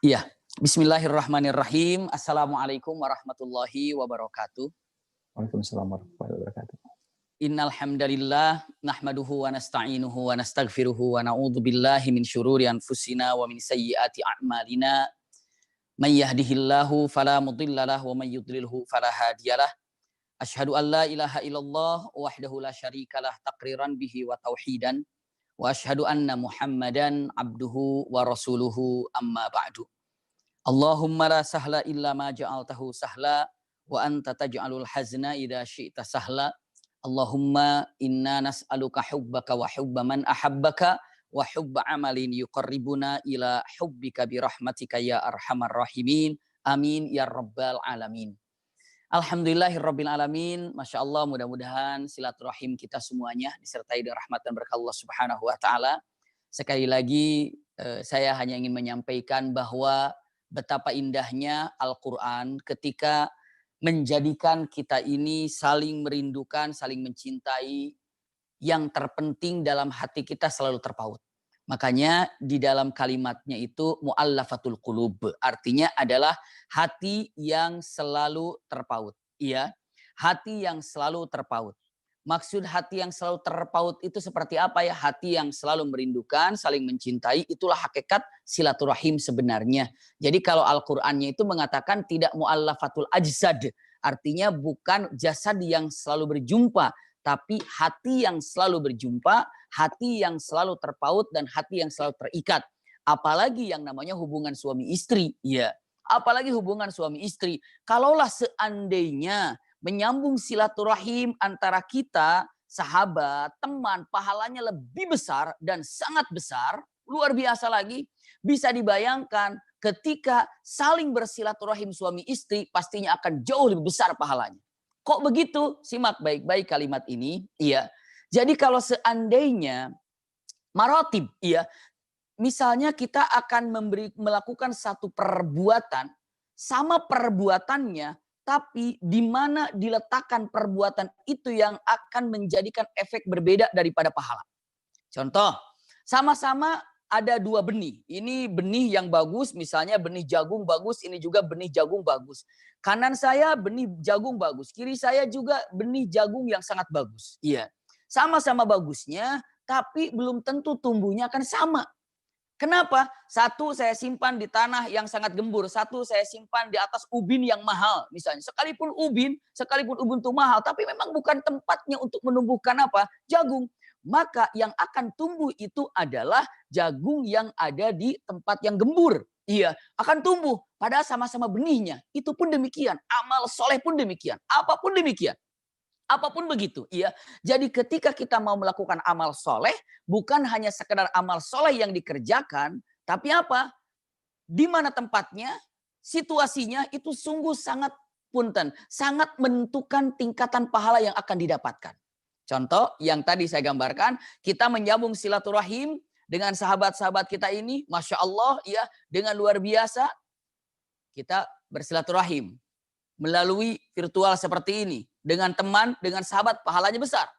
Iya, bismillahirrahmanirrahim. Assalamualaikum warahmatullahi wabarakatuh. Waalaikumsalam warahmatullahi wabarakatuh. Innal hamdalillah nahmaduhu wa nasta'inuhu wa nastaghfiruhu wa na'udzu billahi min syururi anfusina wa min sayyiati a'malina. May yahdihillahu fala mudhillalah wa may yudlilhu fala hadiyalah. Asyhadu an la ilaha illallah wahdahu la syarikalah taqriran bihi wa tauhidan wa asyhadu anna Muhammadan abduhu wa rasuluhu amma ba'du. Allahumma la sahla illa ma ja'altahu sahla wa anta taj'alul hazna idza syi'ta sahla. Allahumma inna nas'aluka hubbaka wa hubba man ahabbaka wa hubba amalin yuqarribuna ila hubbika bi rahmatika ya arhamar rahimin. Amin ya rabbal alamin. Alhamdulillahirabbil alamin. Masya Allah, mudah-mudahan silaturahim kita semuanya disertai dengan rahmat dan berkah Allah Subhanahu wa taala. Sekali lagi saya hanya ingin menyampaikan bahwa betapa indahnya Al-Quran ketika menjadikan kita ini saling merindukan, saling mencintai. Yang terpenting dalam hati kita selalu terpaut. Makanya di dalam kalimatnya itu mu'allafatul qulub. Artinya adalah hati yang selalu terpaut. Iya, hati yang selalu terpaut. Maksud hati yang selalu terpaut itu seperti apa ya? Hati yang selalu merindukan, saling mencintai, itulah hakikat silaturahim sebenarnya. Jadi kalau Al-Qur'annya itu mengatakan tidak mu'allafatul ajsad, artinya bukan jasad yang selalu berjumpa, tapi hati yang selalu berjumpa, hati yang selalu terpaut dan hati yang selalu terikat. Apalagi yang namanya hubungan suami istri, ya. Apalagi hubungan suami istri. Kalaulah seandainya menyambung silaturahim antara kita, sahabat, teman, pahalanya lebih besar dan sangat besar, luar biasa lagi. Bisa dibayangkan ketika saling bersilaturahim suami istri, pastinya akan jauh lebih besar pahalanya. Kok begitu? Simak baik-baik kalimat ini. Iya. Jadi kalau seandainya marotib, iya, misalnya kita akan melakukan satu perbuatan, sama perbuatannya, tapi di mana diletakkan perbuatan itu yang akan menjadikan efek berbeda daripada pahala. Contoh, sama-sama ada dua benih. Ini benih yang bagus, misalnya benih jagung bagus, ini juga benih jagung bagus. Kanan saya benih jagung bagus, kiri saya juga benih jagung yang sangat bagus. Iya, sama-sama bagusnya, tapi belum tentu tumbuhnya akan sama. Kenapa? Satu saya simpan di tanah yang sangat gembur. Satu saya simpan di atas ubin yang mahal. Misalnya, sekalipun ubin itu mahal. Tapi memang bukan tempatnya untuk menumbuhkan apa? Jagung. Maka yang akan tumbuh itu adalah jagung yang ada di tempat yang gembur. Iya, akan tumbuh. Padahal sama-sama benihnya. Itu pun demikian. Amal soleh pun demikian. Apapun demikian. Apapun begitu, iya. Jadi ketika kita mau melakukan amal soleh, bukan hanya sekedar amal soleh yang dikerjakan, tapi apa? Di mana tempatnya, situasinya itu sungguh sangat punten, sangat menentukan tingkatan pahala yang akan didapatkan. Contoh yang tadi saya gambarkan, kita menyambung silaturahim dengan sahabat-sahabat kita ini, Masya Allah, ya, dengan luar biasa, kita bersilaturahim melalui virtual seperti ini. Dengan teman, dengan sahabat, pahalanya besar.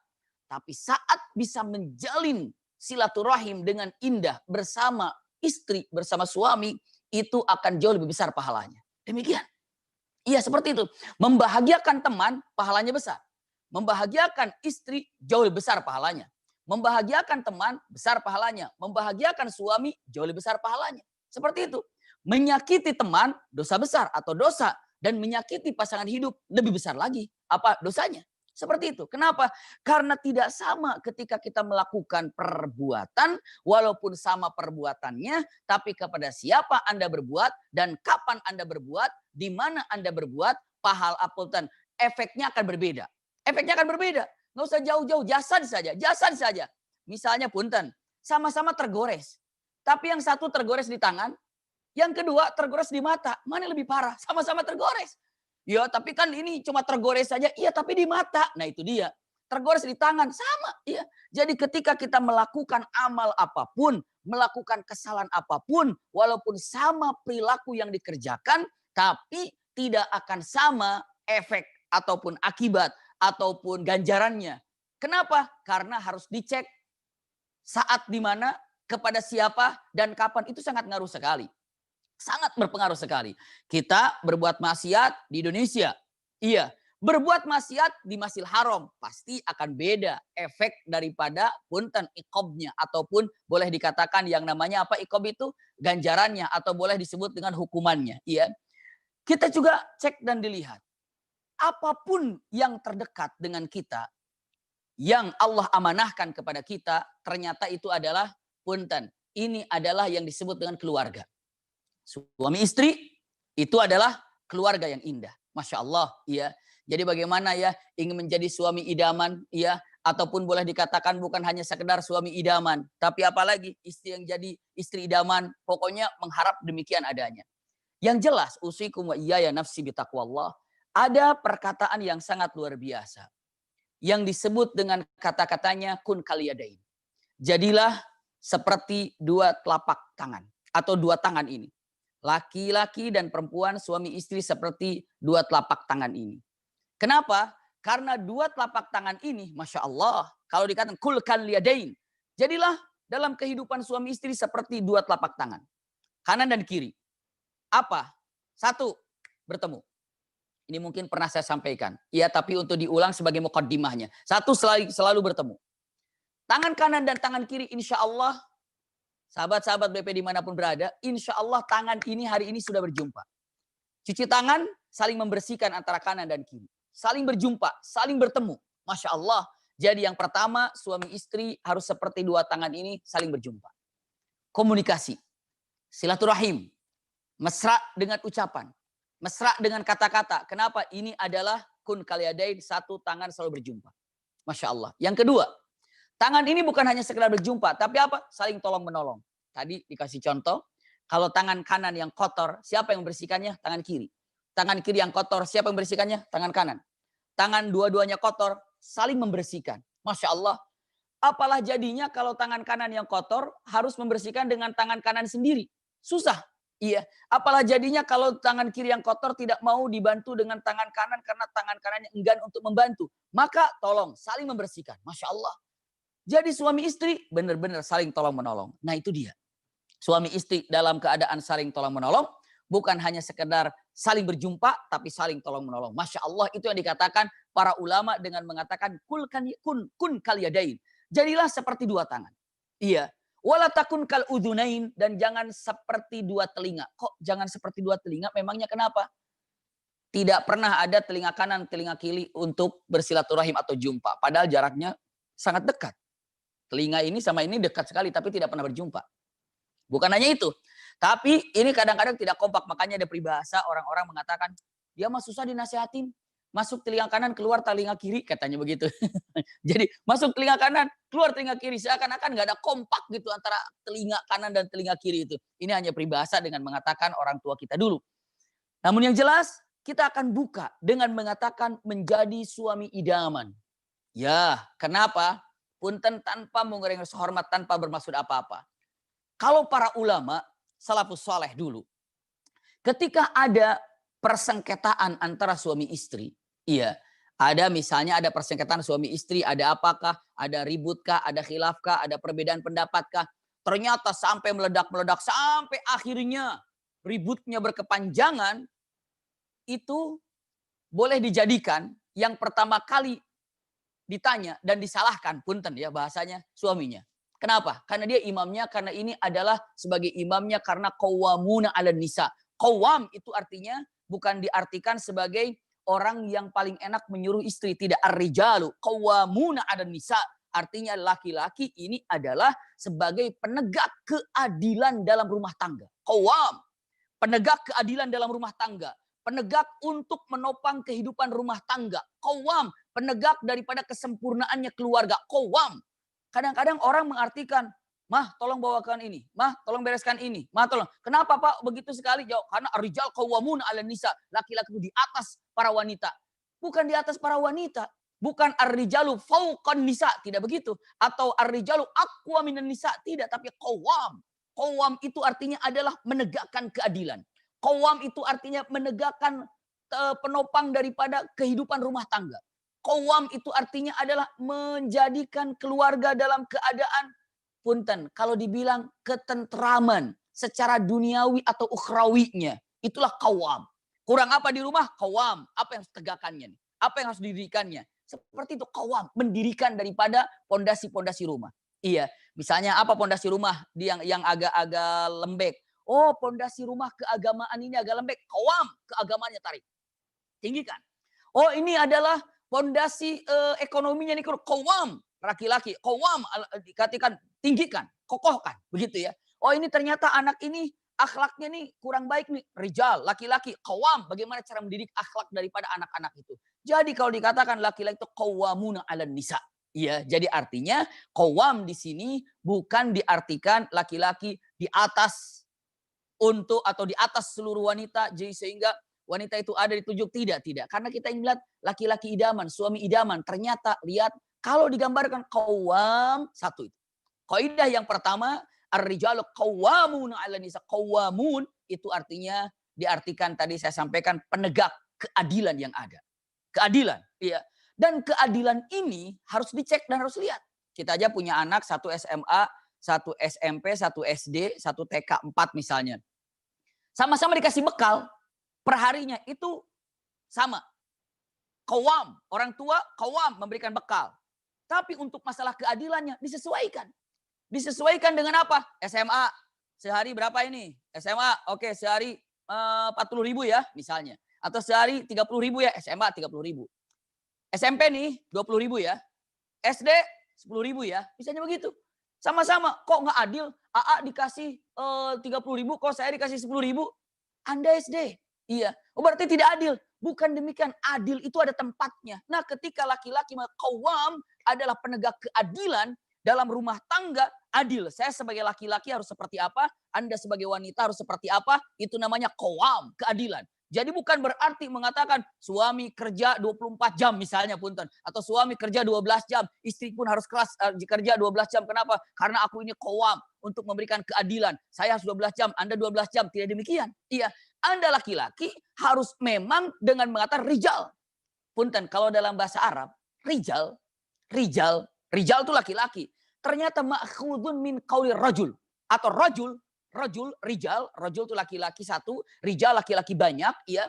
Tapi saat bisa menjalin silaturahim dengan indah bersama istri, bersama suami, itu akan jauh lebih besar pahalanya. Demikian. Iya, seperti itu. Membahagiakan teman, pahalanya besar. Membahagiakan istri, jauh lebih besar pahalanya. Membahagiakan teman, besar pahalanya. Membahagiakan suami, jauh lebih besar pahalanya. Seperti itu. Menyakiti teman, dosa besar atau dosa. Dan menyakiti pasangan hidup lebih besar lagi. Apa dosanya? Seperti itu. Kenapa? Karena tidak sama ketika kita melakukan perbuatan, walaupun sama perbuatannya, tapi kepada siapa Anda berbuat, dan kapan Anda berbuat, di mana Anda berbuat, pahala dan efeknya akan berbeda. Efeknya akan berbeda. Nggak usah jauh-jauh, jasad saja. Misalnya punten, sama-sama tergores. Tapi yang satu tergores di tangan, yang kedua tergores di mata. Mana yang lebih parah? Sama-sama tergores. Ya, tapi kan ini cuma tergores saja. Iya, tapi di mata. Nah, itu dia. Tergores di tangan. Sama. Iya. Jadi ketika kita melakukan amal apapun, melakukan kesalahan apapun, walaupun sama perilaku yang dikerjakan, tapi tidak akan sama efek ataupun akibat ataupun ganjarannya. Kenapa? Karena harus dicek saat di mana, kepada siapa, dan kapan. Itu sangat ngaruh sekali. Sangat berpengaruh sekali. Kita berbuat maksiat di Indonesia. Iya. Berbuat maksiat di Masjidil Haram. Pasti akan beda efek daripada punten iqobnya. Ataupun boleh dikatakan yang namanya apa iqob itu? Ganjarannya. Atau boleh disebut dengan hukumannya. Iya. Kita juga cek dan dilihat. Apapun yang terdekat dengan kita. Yang Allah amanahkan kepada kita. Ternyata itu adalah punten. Ini adalah yang disebut dengan keluarga. Suami istri itu adalah keluarga yang indah. Masya Allah. Ya. Jadi bagaimana ya ingin menjadi suami idaman. Ya. Ataupun boleh dikatakan bukan hanya sekedar suami idaman. Tapi apalagi istri yang jadi istri idaman. Pokoknya mengharap demikian adanya. Yang jelas usikum wa iyaya nafsi bitaqwallah. Ada perkataan yang sangat luar biasa. Yang disebut dengan kata-katanya kun kaliyadain. Jadilah seperti dua telapak tangan. Atau dua tangan ini. Laki-laki dan perempuan suami istri seperti dua telapak tangan ini. Kenapa? Karena dua telapak tangan ini, Masya Allah. Kalau dikatakan kul kaliyadain. Jadilah dalam kehidupan suami istri seperti dua telapak tangan. Kanan dan kiri. Apa? Satu, bertemu. Ini mungkin pernah saya sampaikan. Ya, tapi untuk diulang sebagai muqaddimahnya. Satu, selalu bertemu. Tangan kanan dan tangan kiri insya Allah, sahabat-sahabat BP dimanapun berada, insya Allah tangan ini hari ini sudah berjumpa. Cuci tangan, saling membersihkan antara kanan dan kiri. Saling berjumpa, saling bertemu. Masya Allah. Jadi yang pertama, suami istri harus seperti dua tangan ini saling berjumpa. Komunikasi. Silaturahim. Mesra dengan ucapan. Mesra dengan kata-kata. Kenapa? Ini adalah kun kaliyadain, satu tangan selalu berjumpa. Masya Allah. Yang kedua, tangan ini bukan hanya sekedar berjumpa, tapi apa? Saling tolong menolong. Tadi dikasih contoh, kalau tangan kanan yang kotor, siapa yang membersihkannya? Tangan kiri. Tangan kiri yang kotor, siapa yang membersihkannya? Tangan kanan. Tangan dua-duanya kotor, saling membersihkan. Masya Allah. Apalah jadinya kalau tangan kanan yang kotor harus membersihkan dengan tangan kanan sendiri. Susah. Iya. Apalah jadinya kalau tangan kiri yang kotor tidak mau dibantu dengan tangan kanan karena tangan kanannya enggan untuk membantu. Maka tolong saling membersihkan. Masya Allah. Jadi suami istri benar-benar saling tolong menolong. Nah itu dia. Suami istri dalam keadaan saling tolong menolong. Bukan hanya sekedar saling berjumpa, tapi saling tolong menolong. Masya Allah itu yang dikatakan para ulama dengan mengatakan kun kaliyadain. Jadilah seperti dua tangan. Iya. Wala takun kal udhunain. Dan jangan seperti dua telinga. Kok jangan seperti dua telinga? Memangnya kenapa? Tidak pernah ada telinga kanan, telinga kiri untuk bersilaturahim atau jumpa. Padahal jaraknya sangat dekat. Telinga ini sama ini dekat sekali, tapi tidak pernah berjumpa. Bukan hanya itu. Tapi ini kadang-kadang tidak kompak. Makanya ada peribahasa orang-orang mengatakan, dia mah susah dinasehatin. Masuk telinga kanan, keluar telinga kiri. Katanya begitu. Jadi masuk telinga kanan, keluar telinga kiri. Seakan-akan gak ada kompak gitu antara telinga kanan dan telinga kiri itu. Ini hanya peribahasa dengan mengatakan orang tua kita dulu. Namun yang jelas, kita akan buka dengan mengatakan menjadi suami idaman. Ya, kenapa? Punten tanpa mengurangi hormat, tanpa bermaksud apa-apa. Kalau para ulama, salafus saleh dulu, ketika ada persengketaan antara suami istri, iya, ada misalnya ada persengketaan suami istri, ada apakah, ada ributkah, ada khilafkah, ada perbedaan pendapatkah, ternyata sampai meledak-meledak, sampai akhirnya ributnya berkepanjangan, itu boleh dijadikan yang pertama kali ditanya dan disalahkan, punten ya bahasanya, suaminya. Kenapa? Karena dia imamnya, karena ini adalah sebagai imamnya karena qawwamuna 'alan nisa. Qawwam itu artinya bukan diartikan sebagai orang yang paling enak menyuruh istri, tidak, ar-rijalu qawwamuna 'alan nisa. Artinya laki-laki ini adalah sebagai penegak keadilan dalam rumah tangga. Qawwam, penegak keadilan dalam rumah tangga. Penegak untuk menopang kehidupan rumah tangga. Qawwam, penegak daripada kesempurnaannya keluarga. Qawwam. Kadang-kadang orang mengartikan, mah tolong bawakan ini, mah tolong bereskan ini, mah tolong. Kenapa Pak begitu sekali? Jawab, karena ar-rijal qawwamuna 'alan nisa. Laki-laki itu di atas para wanita. Bukan di atas para wanita. Bukan ar-rijalu fauqan nisa, tidak begitu. Atau ar-rijalu aqwa minan nisa, tidak. Tapi qawwam. Qawwam itu artinya adalah menegakkan keadilan. Qawwam itu artinya menegakkan penopang daripada kehidupan rumah tangga. Qawwam itu artinya adalah menjadikan keluarga dalam keadaan punten. Kalau dibilang ketentraman, secara duniawi atau ukhrawinya. Itulah qawwam. Kurang apa di rumah? Qawwam. Apa yang harus tegakkannya? Apa yang harus didirikannya? Seperti itu qawwam, mendirikan daripada pondasi-pondasi rumah. Iya, misalnya apa pondasi rumah yang agak-agak lembek. Oh, pondasi rumah keagamaan ini agak lembek. Qawwam, keagamaannya tarik. Tinggikan. Oh, ini adalah pondasi ekonominya nih qawwam, laki-laki. Qawwam dikatakan tinggikan, kokohkan, begitu ya. Oh, ini ternyata anak ini akhlaknya nih kurang baik nih. Rijal, laki-laki, qawwam, bagaimana cara mendidik akhlak daripada anak-anak itu. Jadi kalau dikatakan laki-laki itu qawwamuna 'alan nisa. Iya, jadi artinya qawwam di sini bukan diartikan laki-laki di atas untuk atau di atas seluruh wanita, jadi sehingga wanita itu ada ditunjuk, tidak. Karena kita ingin melihat laki-laki idaman, suami idaman. Ternyata lihat kalau digambarkan qawwam, satu itu. Kaidah yang pertama, ar-rijalu qawwamuna 'alan nisa. Qawwamun itu artinya diartikan tadi saya sampaikan penegak keadilan yang ada. Keadilan, iya. Dan keadilan ini harus dicek dan harus lihat. Kita aja punya anak satu SMA, satu SMP, satu SD, satu TK 4 misalnya. Sama-sama dikasih bekal. Perharinya itu sama. Qawwam, orang tua qawwam memberikan bekal. Tapi untuk masalah keadilannya disesuaikan. Disesuaikan dengan apa? SMA, sehari berapa ini? SMA, oke sehari 40.000 ya misalnya. Atau sehari 30.000 ya, SMA 30.000. SMP nih 20.000 ya. SD 10.000 ya. Misalnya begitu. Sama-sama, kok nggak adil? AA dikasih 30.000, kok saya dikasih 10.000? Anda SD. Iya, oh berarti tidak adil. Bukan demikian, adil itu ada tempatnya. Nah, ketika laki-laki qawwam adalah penegak keadilan dalam rumah tangga, adil. Saya sebagai laki-laki harus seperti apa, Anda sebagai wanita harus seperti apa, itu namanya qawwam, keadilan. Jadi bukan berarti mengatakan suami kerja 24 jam misalnya punten. Atau suami kerja 12 jam, istri pun harus keras kerja 12 jam. Kenapa? Karena aku ini qawwam untuk memberikan keadilan. Saya harus 12 jam, Anda 12 jam. Tidak demikian. Iya, Anda laki-laki harus memang dengan mengatakan rijal. Punten, kalau dalam bahasa Arab, rijal itu laki-laki. Ternyata ma'khudun min qawli rajul. Atau rajul rijal itu laki-laki satu, rijal laki-laki banyak, ya.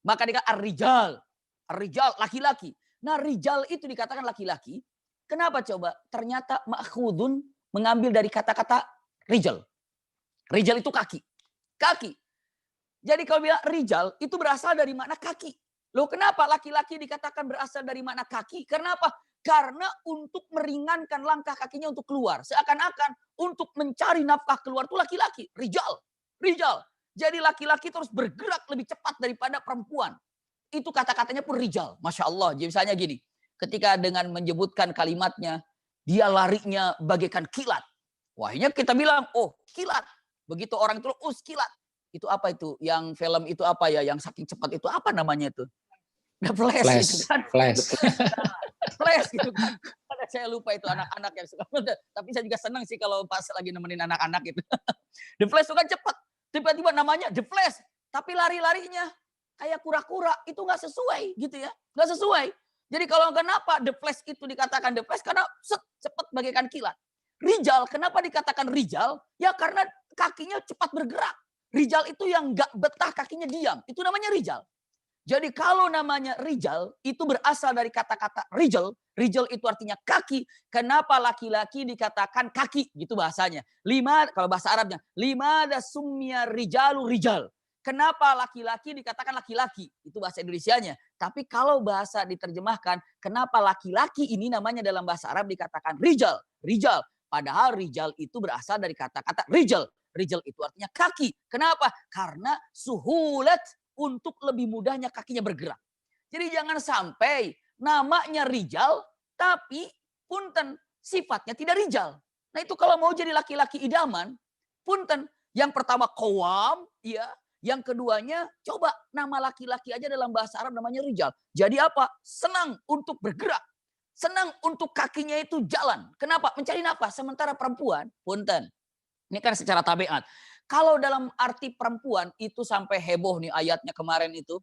Maka dikatakan ar-rijal laki-laki. Nah, rijal itu dikatakan laki-laki. Kenapa coba? Ternyata ma'khudun mengambil dari kata-kata rijal. Rijal itu kaki. Kaki. Jadi kalau bilang rijal itu berasal dari makna kaki. Loh, kenapa laki-laki dikatakan berasal dari makna kaki? Kenapa? Karena untuk meringankan langkah kakinya untuk keluar. Seakan-akan untuk mencari nafkah keluar itu laki-laki. Rijal. Jadi laki-laki terus bergerak lebih cepat daripada perempuan. Itu kata-katanya pun rijal. Masya Allah. Jadi misalnya gini. Ketika dengan menyebutkan kalimatnya. Dia larinya bagaikan kilat. Wahnya kita bilang, oh kilat. Begitu orang itu, kilat. Itu apa itu? Yang film itu apa ya? Yang saking cepat itu apa namanya itu? The Flash. Gitu kan? Flash gitu kan. Saya lupa itu anak-anak yang suka. Tapi saya juga senang sih kalau pas lagi nemenin anak-anak itu. The Flash itu kan cepat. Tiba-tiba namanya The Flash. Tapi lari-larinya kayak kura-kura. Itu nggak sesuai gitu ya. Nggak sesuai. Jadi kalau kenapa The Flash itu dikatakan The Flash? Karena cepat bagaikan kilat. Rijal, kenapa dikatakan rijal? Ya karena kakinya cepat bergerak. Rijal itu yang nggak betah kakinya diam. Itu namanya rijal. Jadi kalau namanya rijal, itu berasal dari kata-kata rijal. Rijal itu artinya kaki. Kenapa laki-laki dikatakan kaki? Gitu bahasanya. Kalau bahasa Arabnya. Limada sumya rijalu rijal. Kenapa laki-laki dikatakan laki-laki? Itu bahasa Indonesianya. Tapi kalau bahasa diterjemahkan, kenapa laki-laki ini namanya dalam bahasa Arab dikatakan rijal. Rijal. Padahal rijal itu berasal dari kata-kata rijal. Rijal itu artinya kaki. Kenapa? Karena suhulat. Untuk lebih mudahnya kakinya bergerak. Jadi jangan sampai namanya rijal, tapi punten sifatnya tidak rijal. Nah itu kalau mau jadi laki-laki idaman, punten yang pertama qawwam, ya. Yang keduanya coba nama laki-laki aja dalam bahasa Arab namanya rijal. Jadi apa? Senang untuk bergerak. Senang untuk kakinya itu jalan. Kenapa? Mencari nafas. Sementara perempuan, punten. Ini kan secara tabiat. Kalau dalam arti perempuan itu sampai heboh nih ayatnya kemarin itu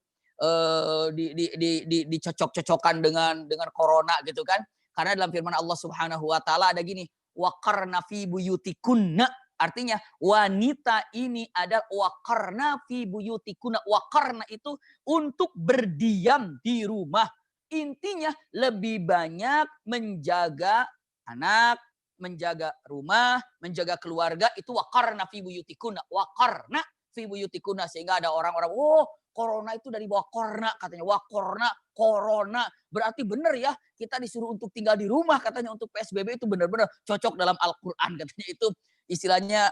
dicocok-cocokkan dengan corona gitu kan. Karena dalam firman Allah Subhanahu wa taala ada gini, waqarna fi buyutikunna. Artinya wanita ini adalah waqarna fi buyutikuna. Waqarna itu untuk berdiam di rumah. Intinya lebih banyak menjaga anak, menjaga rumah, menjaga keluarga, itu waqarna fi buyutikuna. Waqarna fi buyutikuna, sehingga ada orang-orang, oh corona itu dari bawah korna katanya. Waqarna, corona. Berarti benar ya, kita disuruh untuk tinggal di rumah katanya untuk PSBB, itu benar-benar cocok dalam Al-Qur'an katanya. Itu istilahnya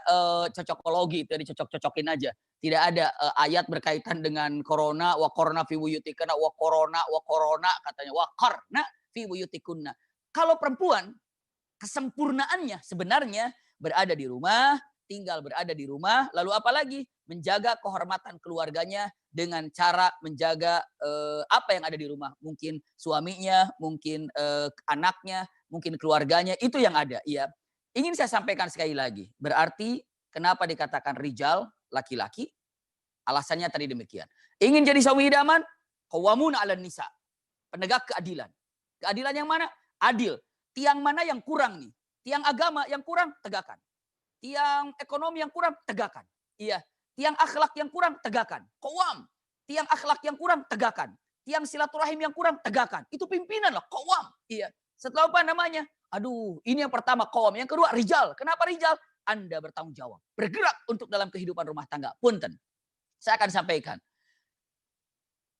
cocokologi, itu dicocok-cocokin aja. Tidak ada ayat berkaitan dengan corona, wa corona fi buyutikuna, wa corona katanya, wa qarna fi buyutikunna. Kalau perempuan, kesempurnaannya sebenarnya berada di rumah, tinggal berada di rumah, lalu apa lagi? Menjaga kehormatan keluarganya dengan cara menjaga apa yang ada di rumah. Mungkin suaminya, mungkin anaknya, mungkin keluarganya, itu yang ada. Ya. Ingin saya sampaikan sekali lagi. Berarti kenapa dikatakan rijal, laki-laki? Alasannya tadi demikian. Ingin jadi suami idaman? Qawwamuna 'alan nisa. Penegak keadilan. Keadilan yang mana? Adil. Tiang mana yang kurang nih? Tiang agama yang kurang, tegakkan. Tiang ekonomi yang kurang, tegakkan. Iya. Tiang akhlak yang kurang, tegakkan. Qawwam. Tiang akhlak yang kurang, tegakkan. Tiang silaturahim yang kurang, tegakkan. Itu pimpinan loh, qawwam. Iya. Setelah apa namanya? Aduh, ini yang pertama qawwam. Yang kedua rijal. Kenapa rijal? Anda bertanggung jawab. Bergerak untuk dalam kehidupan rumah tangga. Punten. Saya akan sampaikan.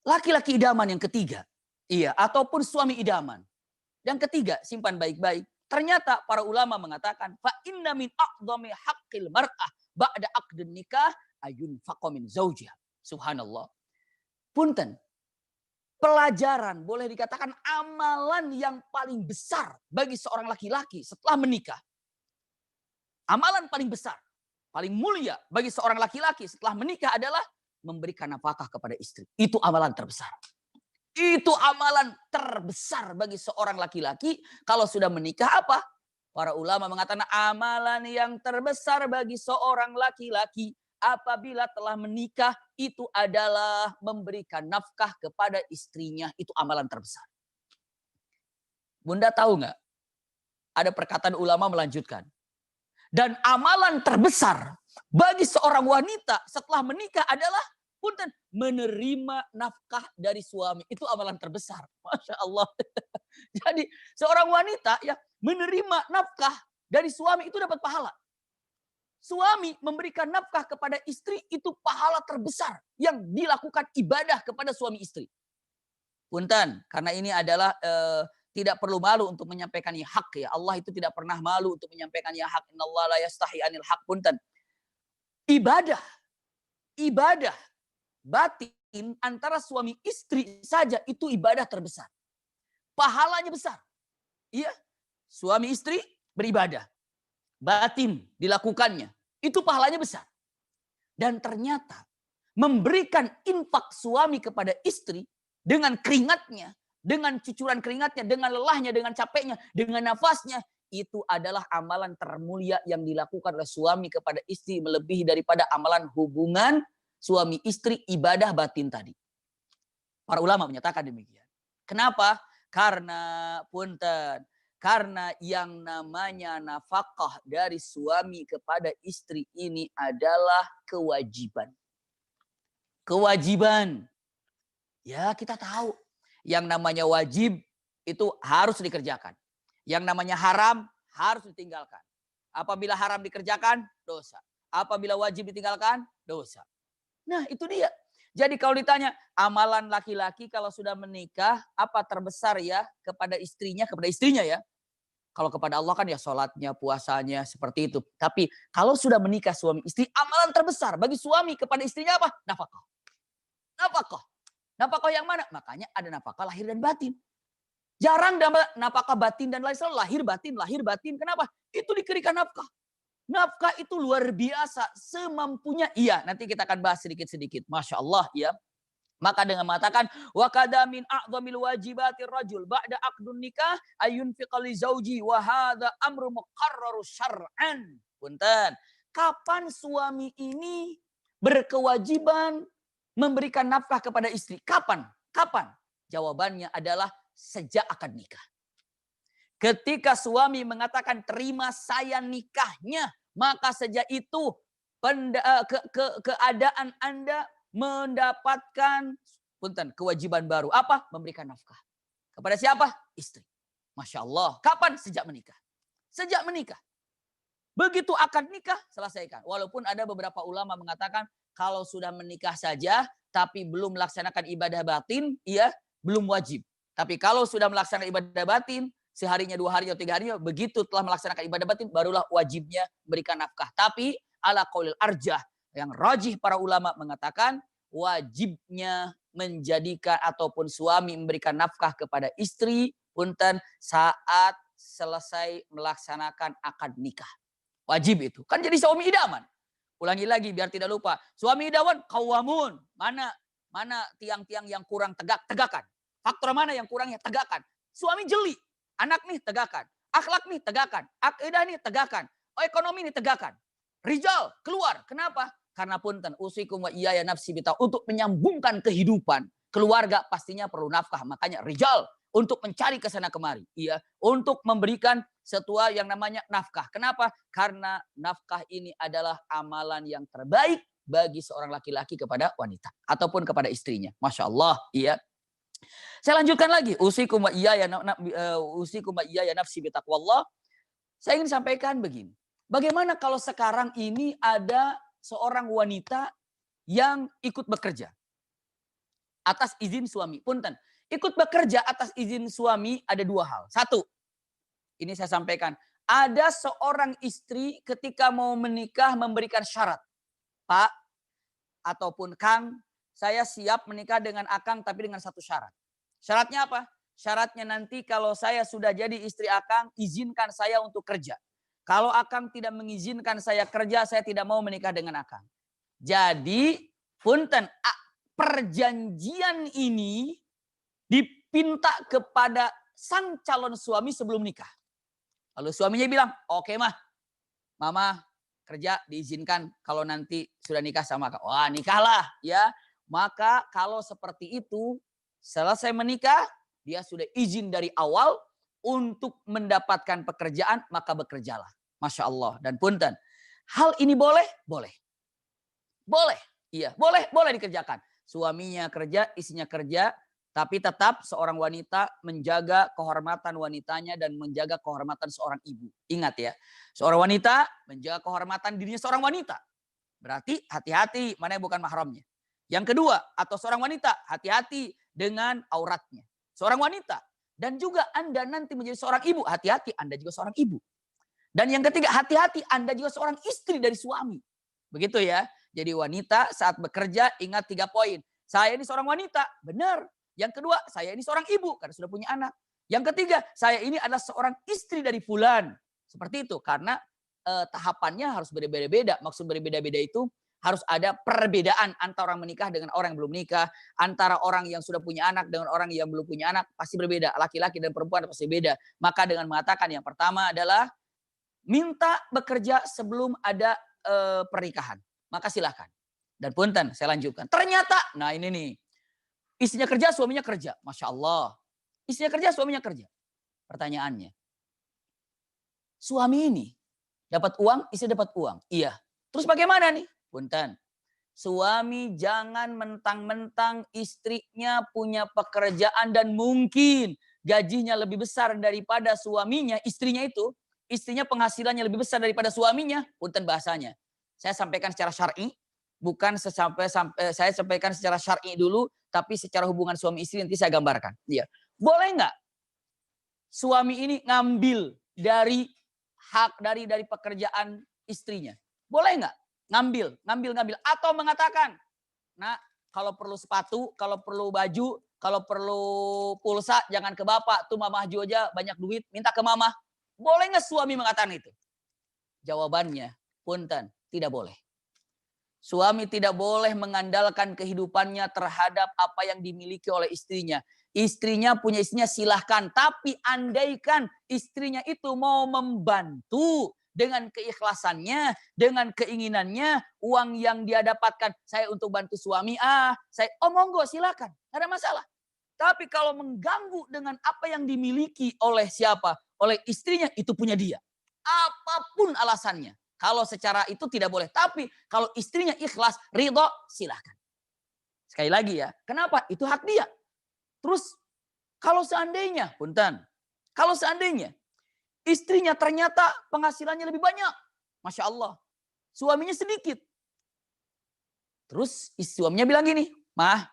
Laki-laki idaman yang ketiga. Iya, ataupun suami idaman. Yang ketiga, simpan baik-baik. Ternyata para ulama mengatakan, fa inna min a'dhami haqqil mar'ah ba'da aqdin nikah ayunfaqa min zaujiha. Subhanallah. Punten. Pelajaran, boleh dikatakan amalan yang paling besar bagi seorang laki-laki setelah menikah. Amalan paling besar, paling mulia bagi seorang laki-laki setelah menikah adalah memberikan nafkah kepada istri. Itu amalan terbesar. Itu amalan terbesar bagi seorang laki-laki kalau sudah menikah. Apa? Para ulama mengatakan amalan yang terbesar bagi seorang laki-laki apabila telah menikah itu adalah memberikan nafkah kepada istrinya. Itu amalan terbesar. Bunda tahu nggak? Ada perkataan ulama melanjutkan. Dan amalan terbesar bagi seorang wanita setelah menikah adalah punten menerima nafkah dari suami. Itu amalan terbesar. Masya Allah. Jadi seorang wanita ya menerima nafkah dari suami itu dapat pahala. Suami memberikan nafkah kepada istri itu pahala terbesar yang dilakukan ibadah kepada suami istri. Punten, karena ini adalah tidak perlu malu untuk menyampaikan hak ya. Allah itu tidak pernah malu untuk menyampaikan hak. Innallaha la yastahi anil haq. Punten. Ibadah batin antara suami istri saja itu ibadah terbesar. Pahalanya besar. Iya. Suami istri beribadah. Batin dilakukannya. Itu pahalanya besar. Dan ternyata memberikan infak suami kepada istri dengan keringatnya, dengan cucuran keringatnya, dengan lelahnya, dengan capeknya, dengan nafasnya, itu adalah amalan termulia yang dilakukan oleh suami kepada istri melebihi daripada amalan hubungan suami istri ibadah batin tadi. Para ulama menyatakan demikian. Kenapa? Karena punten. Karena yang namanya nafkah dari suami kepada istri ini adalah kewajiban. Kewajiban. Ya kita tahu. Yang namanya wajib itu harus dikerjakan. Yang namanya haram harus ditinggalkan. Apabila haram dikerjakan, dosa. Apabila wajib ditinggalkan, dosa. Nah itu dia. Jadi kalau ditanya amalan laki-laki kalau sudah menikah apa terbesar ya kepada istrinya ya. Kalau kepada Allah kan ya sholatnya, puasanya seperti itu. Tapi kalau sudah menikah suami istri amalan terbesar bagi suami kepada istrinya apa? Nafkah. Nafkah. Nafkah yang mana? Makanya ada nafkah lahir dan batin. Jarang nafkah batin dan lahir batin. Kenapa? Itu diberikan nafkah. Nafkah itu luar biasa semampunya. Iya, nanti kita akan bahas sedikit-sedikit. Masya Allah ya. Maka dengan mengatakan wa kada min a'dhamil wajibatir rajul ba'da aqdun nikah ayunfiqa li zauji wa hadza amru muqarraru syar'an. Punten. Kapan suami ini berkewajiban memberikan nafkah kepada istri? Kapan? Kapan? Jawabannya adalah sejak akad nikah. Ketika suami mengatakan terima saya nikahnya, maka sejak itu keadaan Anda mendapatkan kewajiban baru. Apa? Memberikan nafkah. Kepada siapa? Istri. Masya Allah. Kapan? Sejak menikah. Sejak menikah. Begitu akad nikah, selesaikan. Walaupun ada beberapa ulama mengatakan kalau sudah menikah saja, tapi belum melaksanakan ibadah batin, iya, belum wajib. Tapi kalau sudah melaksanakan ibadah batin, seharinya, 2 hari, atau 3 harinya, begitu telah melaksanakan ibadah batin, barulah wajibnya berikan nafkah. Tapi ala qaulil arjah, yang rajih para ulama mengatakan, wajibnya menjadikan ataupun suami memberikan nafkah kepada istri, saat selesai melaksanakan akad nikah. Wajib itu. Kan jadi suami idaman. Ulangi lagi biar tidak lupa. Suami idaman qawamun. Mana tiang-tiang yang kurang tegakan. Faktor mana yang kurangnya tegakan. Suami jeli. Anak nih tegakan. Akhlak nih tegakan. Akidah nih tegakan. Ekonomi nih tegakan. Rijal keluar. Kenapa? Karena usikum wa iyaya nafsi bita. Untuk menyambungkan kehidupan. Keluarga pastinya perlu nafkah. Makanya rijal. Untuk mencari ke sana kemari. Iya, untuk memberikan sesuatu yang namanya nafkah. Kenapa? Karena nafkah ini adalah amalan yang terbaik bagi seorang laki-laki kepada wanita. Ataupun kepada istrinya. Masya Allah. Iya. Saya lanjutkan lagi. Usikum wa iyaya nafsi bitaqwallah. Saya ingin sampaikan begini. Bagaimana kalau sekarang ini ada seorang wanita yang ikut bekerja. Atas izin suami. Ikut bekerja atas izin suami ada 2 hal. 1, ini saya sampaikan. Ada seorang istri ketika mau menikah memberikan syarat. Pak ataupun Kang, saya siap menikah dengan Akang tapi dengan 1 syarat. Syaratnya apa? Syaratnya nanti kalau saya sudah jadi istri Akang, izinkan saya untuk kerja. Kalau Akang tidak mengizinkan saya kerja, saya tidak mau menikah dengan Akang. Jadi, perjanjian ini dipinta kepada sang calon suami sebelum nikah. Lalu suaminya bilang, oke mah, mama kerja diizinkan kalau nanti sudah nikah sama kakak. Wah nikahlah ya. Maka kalau seperti itu, selesai menikah, dia sudah izin dari awal untuk mendapatkan pekerjaan, maka bekerjalah. Masya Allah. Dan hal ini boleh? Boleh. Boleh. Iya, boleh dikerjakan. Suaminya kerja, istrinya kerja, tapi tetap seorang wanita menjaga kehormatan wanitanya dan menjaga kehormatan seorang ibu. Ingat ya, seorang wanita menjaga kehormatan dirinya seorang wanita. Berarti hati-hati mana yang bukan mahramnya. Yang kedua, atau seorang wanita hati-hati dengan auratnya. Seorang wanita. Dan juga Anda nanti menjadi seorang ibu. Hati-hati Anda juga seorang ibu. Dan yang ketiga, hati-hati Anda juga seorang istri dari suami. Begitu ya. Jadi wanita saat bekerja ingat 3 poin. Saya ini seorang wanita. Benar. Yang kedua, saya ini seorang ibu karena sudah punya anak. Yang ketiga, saya ini adalah seorang istri dari fulan. Seperti itu. Karena tahapannya harus berbeda-beda. Maksud berbeda-beda itu harus ada perbedaan antara orang menikah dengan orang yang belum menikah. Antara orang yang sudah punya anak dengan orang yang belum punya anak. Pasti berbeda. Laki-laki dan perempuan pasti beda. Maka dengan mengatakan yang pertama adalah minta bekerja sebelum ada pernikahan. Maka silakan. Dan saya lanjutkan. Ternyata, nah ini nih. Istrinya kerja, suaminya kerja. Masya Allah. Istrinya kerja, suaminya kerja. Pertanyaannya. Suami ini dapat uang, istri dapat uang. Iya. Terus bagaimana nih? Suami jangan mentang-mentang istrinya punya pekerjaan dan mungkin gajinya lebih besar daripada suaminya, istrinya itu. Istrinya penghasilannya lebih besar daripada suaminya. Bahasanya. Saya sampaikan secara syar'i. Bukan saya sampaikan secara syar'i dulu, tapi secara hubungan suami istri nanti saya gambarkan. Iya. Boleh nggak suami ini ngambil dari hak dari pekerjaan istrinya? Boleh nggak? Ngambil atau mengatakan, nah kalau perlu sepatu, kalau perlu baju, kalau perlu pulsa jangan ke bapak, tuh mama Haji aja banyak duit, minta ke mama. Boleh nggak suami mengatakan itu? Jawabannya, tidak boleh. Suami tidak boleh mengandalkan kehidupannya terhadap apa yang dimiliki oleh istrinya. Istrinya punya istrinya silahkan. Tapi andaikan istrinya itu mau membantu dengan keikhlasannya, dengan keinginannya, uang yang dia dapatkan, saya untuk bantu suami, monggo silakan. Tidak ada masalah. Tapi kalau mengganggu dengan apa yang dimiliki oleh siapa? Oleh istrinya, itu punya dia. Apapun alasannya. Kalau secara itu tidak boleh. Tapi kalau istrinya ikhlas, ridho, silahkan. Sekali lagi ya, kenapa? Itu hak dia. Terus kalau seandainya, punten, kalau seandainya istrinya ternyata penghasilannya lebih banyak, Masya Allah, suaminya sedikit. Terus suaminya bilang gini, Mah,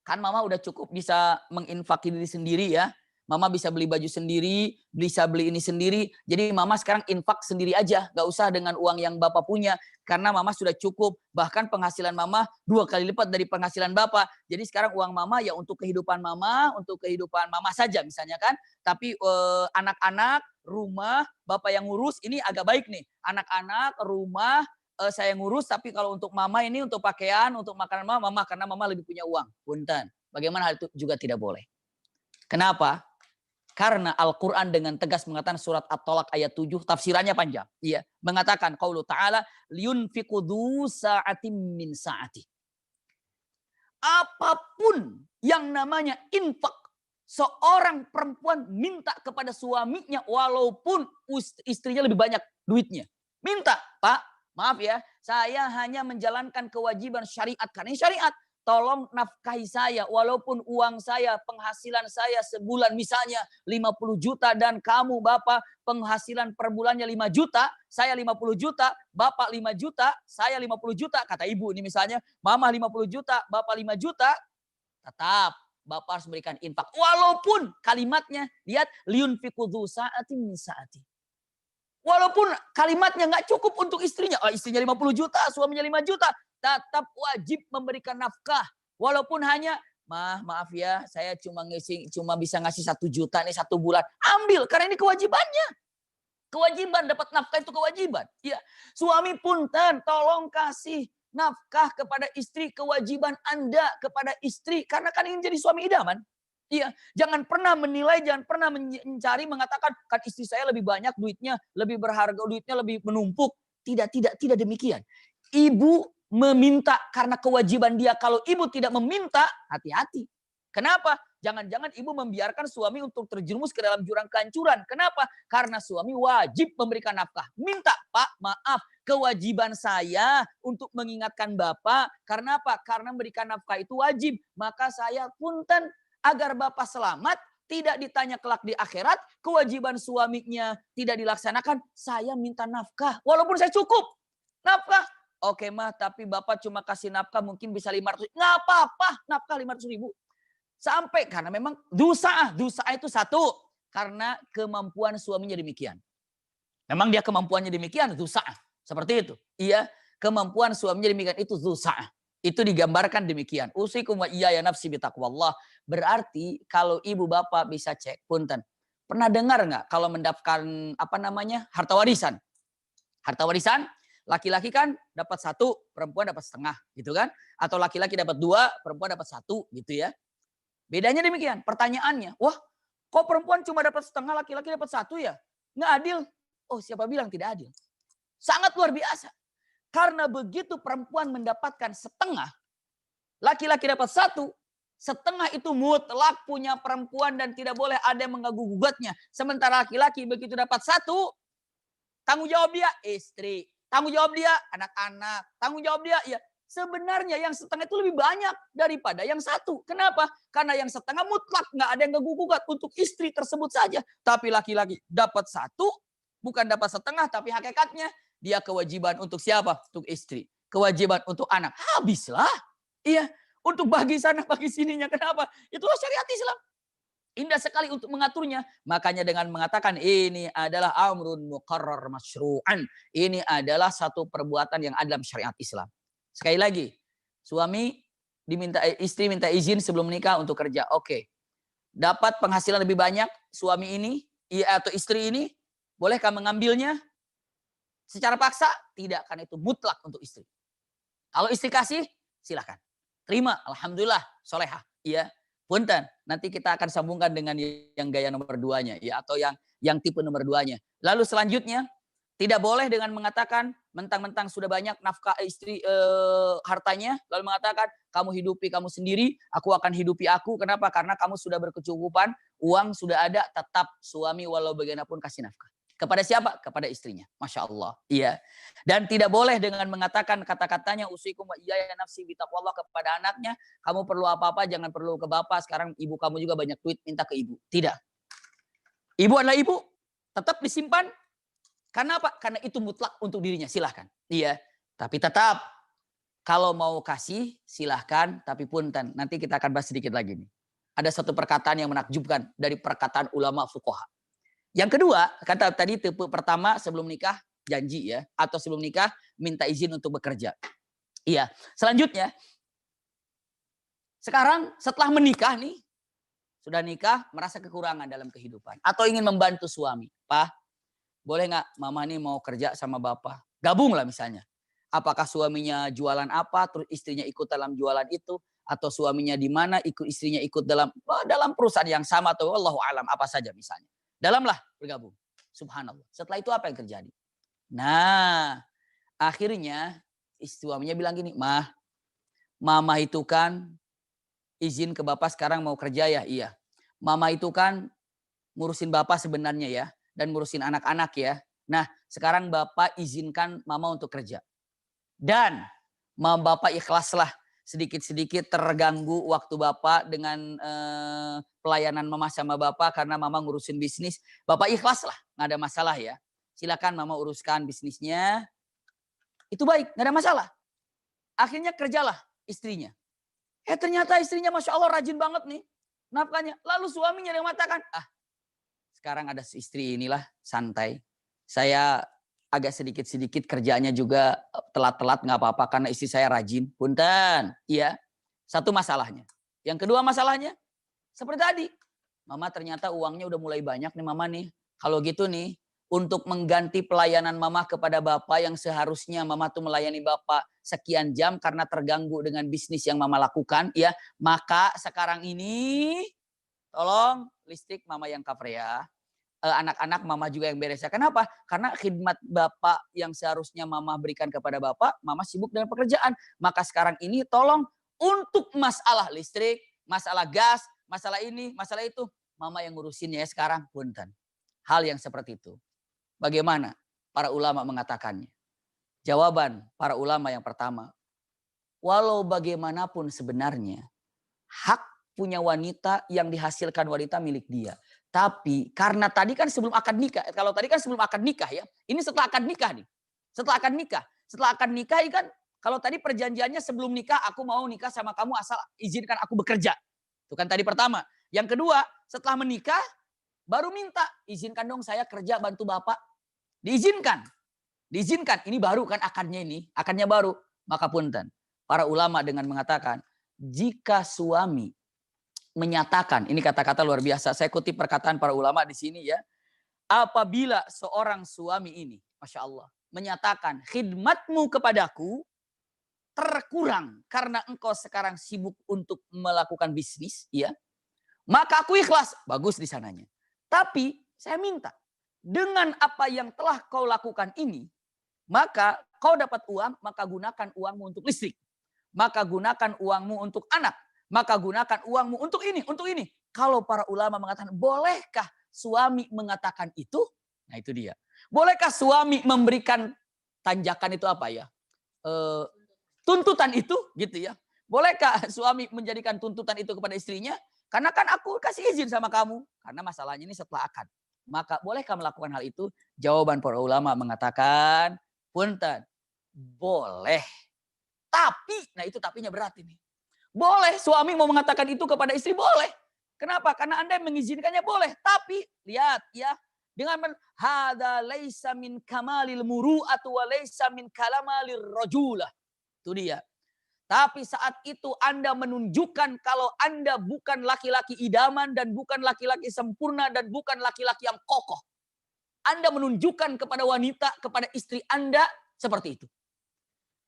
kan mama udah cukup bisa menginfaki diri sendiri ya. Mama bisa beli baju sendiri, bisa beli ini sendiri. Jadi mama sekarang infak sendiri aja. Gak usah dengan uang yang bapak punya. Karena mama sudah cukup. Bahkan penghasilan mama 2 kali lipat dari penghasilan bapak. Jadi sekarang uang mama ya untuk kehidupan mama saja misalnya kan. Tapi anak-anak, rumah, bapak yang ngurus, ini agak baik nih. Anak-anak, rumah, saya ngurus, tapi kalau untuk mama ini untuk pakaian, untuk makanan mama karena mama lebih punya uang. Punten. Bagaimana hal itu juga tidak boleh. Kenapa? Karena Al-Quran dengan tegas mengatakan surat At-Tolak ayat 7, tafsirannya panjang. Iya, mengatakan qaulu ta'ala liyunfiqu dzu sa'atin min sa'ati. Apapun yang namanya infak, seorang perempuan minta kepada suaminya walaupun istrinya lebih banyak duitnya. Minta, Pak, maaf ya, saya hanya menjalankan kewajiban syariat. Karena ini syariat, tolong nafkahi saya. Walaupun uang saya, penghasilan saya sebulan misalnya 50 juta. Dan kamu Bapak penghasilan per bulannya 5 juta. Saya 50 juta, Bapak 5 juta, saya 50 juta. Kata ibu ini misalnya, Mama 50 juta, Bapak 5 juta. Tetap Bapak harus memberikan infak. Walaupun kalimatnya, lihat, liyunfiqu dzu sa'atin min sa'ati. Walaupun kalimatnya nggak cukup untuk istrinya. Oh, istrinya 50 juta, suaminya 5 juta. Tetap wajib memberikan nafkah. Walaupun hanya, maaf ya, saya cuma bisa ngasih 1 juta nih 1 bulan. Ambil, karena ini kewajibannya. Kewajiban, dapat nafkah itu kewajiban. Ya, suami punten, tolong kasih nafkah kepada istri, kewajiban Anda kepada istri. Karena kan ini jadi suami idaman. Iya, jangan pernah menilai, jangan pernah mencari, mengatakan kan istri saya lebih banyak duitnya, lebih berharga, duitnya lebih menumpuk. Tidak demikian. Ibu meminta karena kewajiban dia. Kalau ibu tidak meminta, hati-hati. Kenapa? Jangan-jangan ibu membiarkan suami untuk terjerumus ke dalam jurang kehancuran. Kenapa? Karena suami wajib memberikan nafkah. Minta, Pak, maaf, kewajiban saya untuk mengingatkan Bapak. Karena apa? Karena memberikan nafkah itu wajib. Maka saya punten agar Bapak selamat, tidak ditanya kelak di akhirat, kewajiban suaminya tidak dilaksanakan, saya minta nafkah. Walaupun saya cukup. Nafkah. Oke mah, tapi Bapak cuma kasih nafkah mungkin bisa 500. Nggak apa-apa, nafkah 500 ribu. Sampai, karena memang dosa itu satu. Karena kemampuan suaminya demikian. Memang dia kemampuannya demikian, dosa. Seperti itu. Iya, kemampuan suaminya demikian, itu dosa. Itu digambarkan demikian. Usikum wa iyaya nafsi bitaqwallah. Berarti kalau ibu bapak bisa cek, punten. Pernah dengar nggak kalau mendapatkan harta warisan? Harta warisan, laki-laki kan dapat 1, perempuan dapat setengah, gitu kan? Atau laki-laki dapat 2, perempuan dapat 1, gitu ya. Bedanya demikian. Pertanyaannya, wah, kok perempuan cuma dapat setengah, laki-laki dapat 1 ya? Nggak adil. Oh, siapa bilang tidak adil? Sangat luar biasa. Karena begitu perempuan mendapatkan setengah, laki-laki dapat 1, setengah itu mutlak punya perempuan dan tidak boleh ada yang mengganggu-gugatnya. Sementara laki-laki begitu dapat 1, tanggung jawab dia istri, tanggung jawab dia anak-anak, tanggung jawab dia ya. Sebenarnya yang setengah itu lebih banyak daripada yang 1. Kenapa? Karena yang setengah mutlak nggak ada yang ganggu-gugat untuk istri tersebut saja. Tapi laki-laki dapat 1, bukan dapat setengah, tapi hakikatnya dia kewajiban untuk siapa? Untuk istri. Kewajiban untuk anak. Habislah. Iya. Untuk bagi sana, bagi sininya. Kenapa? Itulah syariat Islam. Indah sekali untuk mengaturnya. Makanya dengan mengatakan ini adalah amrun muqarrar masyru'an. Ini adalah satu perbuatan yang ada dalam syariat Islam. Sekali lagi. Suami istri minta izin sebelum menikah untuk kerja. Oke. Dapat penghasilan lebih banyak. Suami ini atau istri ini. Bolehkah mengambilnya? Secara paksa? Tidak, karena itu mutlak untuk istri. Kalau istri kasih, silahkan. Terima, alhamdulillah, solehah. Iya, punten. Nanti kita akan sambungkan dengan yang gaya nomor 2-nya. Ya, atau yang tipe nomor 2-nya. Lalu selanjutnya, tidak boleh dengan mengatakan, mentang-mentang sudah banyak nafkah istri hartanya. Lalu mengatakan, kamu hidupi kamu sendiri, aku akan hidupi aku. Kenapa? Karena kamu sudah berkecukupan, uang sudah ada, tetap suami walau bagaimanapun kasih nafkah. Kepada siapa? Kepada istrinya. Masya Allah. Iya. Dan tidak boleh dengan mengatakan kata-katanya usikum wa iyaya nafsi bitaqwallah kepada anaknya. Kamu perlu apa-apa jangan perlu ke bapak. Sekarang ibu kamu juga banyak duit minta ke ibu. Tidak. Ibu adalah ibu. Tetap disimpan. Karena apa? Karena itu mutlak untuk dirinya. Silahkan. Iya. Tapi tetap. Kalau mau kasih silahkan. Tapi punten. Nanti kita akan bahas sedikit lagi nih. Ada satu perkataan yang menakjubkan dari perkataan ulama fuqaha. Yang kedua, kata tadi tipe pertama sebelum nikah janji ya. Atau sebelum nikah minta izin untuk bekerja. Iya. Selanjutnya. Sekarang setelah menikah nih. Sudah nikah merasa kekurangan dalam kehidupan. Atau ingin membantu suami. Pak, boleh nggak mama nih mau kerja sama bapak? Gabung lah misalnya. Apakah suaminya jualan apa, terus istrinya ikut dalam jualan itu. Atau suaminya di mana, istrinya ikut dalam perusahaan yang sama. Atau wallahu alam apa saja misalnya. Dalamlah bergabung. Subhanallah. Setelah itu apa yang terjadi? Nah, akhirnya suaminya bilang gini, mama itu kan izin ke bapak sekarang mau kerja ya? Iya. Mama itu kan ngurusin bapak sebenarnya ya. Dan ngurusin anak-anak ya. Nah, sekarang bapak izinkan mama untuk kerja. Dan mama bapak ikhlaslah. Sedikit-sedikit terganggu waktu bapak dengan pelayanan mama sama bapak karena mama ngurusin bisnis. Bapak ikhlas lah, nggak ada masalah ya. Silakan mama uruskan bisnisnya. Itu baik, nggak ada masalah. Akhirnya kerjalah istrinya. Ternyata istrinya Masya Allah rajin banget nih nafkahnya. Lalu suaminya yang mengatakan, sekarang ada istri inilah santai. Saya agak sedikit-sedikit kerjanya juga telat-telat nggak apa-apa karena istri saya rajin. Punten, iya. Satu masalahnya. Yang kedua masalahnya seperti tadi. Mama ternyata uangnya udah mulai banyak nih mama nih. Kalau gitu nih untuk mengganti pelayanan mama kepada bapak yang seharusnya mama tuh melayani bapak sekian jam karena terganggu dengan bisnis yang mama lakukan, ya. Maka sekarang ini tolong listrik mama yang cover ya. Anak-anak mama juga yang beres ya. Kenapa? Karena khidmat bapak yang seharusnya mama berikan kepada bapak, mama sibuk dengan pekerjaan. Maka sekarang ini tolong untuk masalah listrik, masalah gas, masalah ini, masalah itu, mama yang ngurusin ya sekarang. Punten. Hal yang seperti itu. Bagaimana para ulama mengatakannya? Jawaban para ulama yang pertama, walau bagaimanapun sebenarnya hak punya wanita yang dihasilkan wanita milik dia. Tapi karena tadi kan sebelum akad nikah, kalau tadi kan sebelum akad nikah ya, ini setelah akad nikah nih. Setelah akad nikah kan kalau tadi perjanjiannya sebelum nikah aku mau nikah sama kamu asal izinkan aku bekerja. Itu kan tadi pertama. Yang kedua, setelah menikah baru minta izinkan dong saya kerja bantu bapak. Diizinkan. Ini baru kan akadnya ini, akadnya baru. Maka punten, para ulama dengan mengatakan jika suami menyatakan, ini kata-kata luar biasa. Saya kutip perkataan para ulama di sini ya. Apabila seorang suami ini, Masya Allah, menyatakan khidmatmu kepadaku terkurang karena engkau sekarang sibuk untuk melakukan bisnis, ya, maka aku ikhlas. Bagus di sananya. Tapi saya minta, dengan apa yang telah kau lakukan ini, maka kau dapat uang, maka gunakan uangmu untuk listrik. Maka gunakan uangmu untuk anak. Maka gunakan uangmu untuk ini, untuk ini. Kalau para ulama mengatakan, bolehkah suami mengatakan itu? Nah itu dia. Bolehkah suami memberikan tanjakan itu apa ya? Tuntutan itu gitu ya. Bolehkah suami menjadikan tuntutan itu kepada istrinya? Karena kan aku kasih izin sama kamu. Karena masalahnya ini setelah akad. Maka bolehkah melakukan hal itu? Jawaban para ulama mengatakan, punten, boleh. Tapi, nah itu tapinya berat ini. Boleh suami mau mengatakan itu kepada istri, boleh. Kenapa? Karena Anda mengizinkannya boleh. Tapi lihat ya, dengan hada laisa min kamalil muru'atu wa laisa min kalamalir rajulah. Itu dia. Tapi saat itu Anda menunjukkan kalau Anda bukan laki-laki idaman dan bukan laki-laki sempurna dan bukan laki-laki yang kokoh. Anda menunjukkan kepada wanita, kepada istri Anda seperti itu.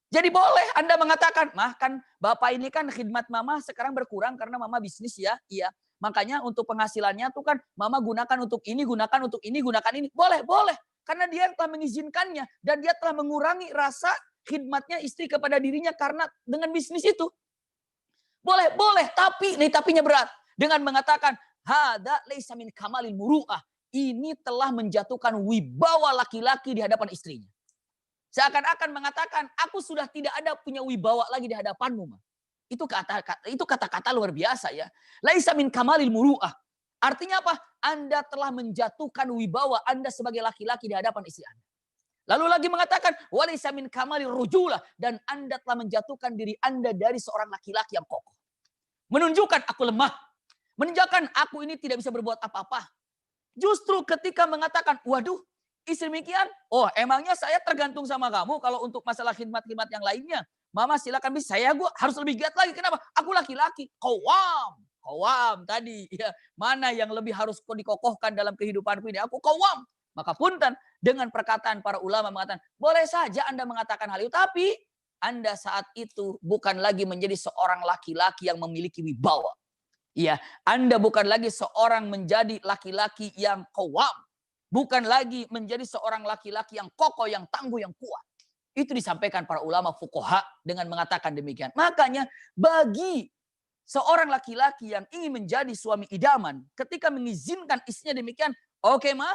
Jadi boleh Anda mengatakan, kan bapak ini kan khidmat mama sekarang berkurang karena mama bisnis ya. Iya. Makanya untuk penghasilannya tuh kan mama gunakan untuk ini, gunakan untuk ini, gunakan ini. Boleh, boleh. Karena dia telah mengizinkannya dan dia telah mengurangi rasa khidmatnya istri kepada dirinya karena dengan bisnis itu. Boleh, boleh. Tapi, nih tapinya berat. Dengan mengatakan, hada laisa min kamalil muru'ah. ini telah menjatuhkan wibawa laki-laki di hadapan istrinya. Seakan-akan mengatakan, aku sudah tidak ada punya wibawa lagi di hadapanmu. Ma. Itu kata-kata luar biasa ya. Laisa min kamalil muru'ah. Artinya apa? Anda telah menjatuhkan wibawa Anda sebagai laki-laki di hadapan istri Anda. Lalu lagi mengatakan, walaisa min kamalil rujulah. Dan Anda telah menjatuhkan diri Anda dari seorang laki-laki yang kokoh. Menunjukkan aku lemah. Menunjukkan aku ini tidak bisa berbuat apa-apa. Justru ketika mengatakan, waduh, istri demikian, oh emangnya saya tergantung sama kamu kalau untuk masalah khidmat-khidmat yang lainnya. Mama silakan bisa, gua harus lebih giat lagi. Kenapa? Aku laki-laki. Qawwam tadi. Ya, mana yang lebih harus dikokohkan dalam kehidupanku ini? Aku qawwam. Maka punten dengan perkataan para ulama mengatakan, boleh saja Anda mengatakan hal itu. Tapi Anda saat itu bukan lagi menjadi seorang laki-laki yang memiliki wibawa. Ya, Anda bukan lagi seorang menjadi laki-laki yang qawwam. Bukan lagi menjadi seorang laki-laki yang kokoh, yang tangguh, yang kuat. Itu disampaikan para ulama fuqaha dengan mengatakan demikian. Makanya bagi seorang laki-laki yang ingin menjadi suami idaman, ketika mengizinkan istrinya demikian, oke ma,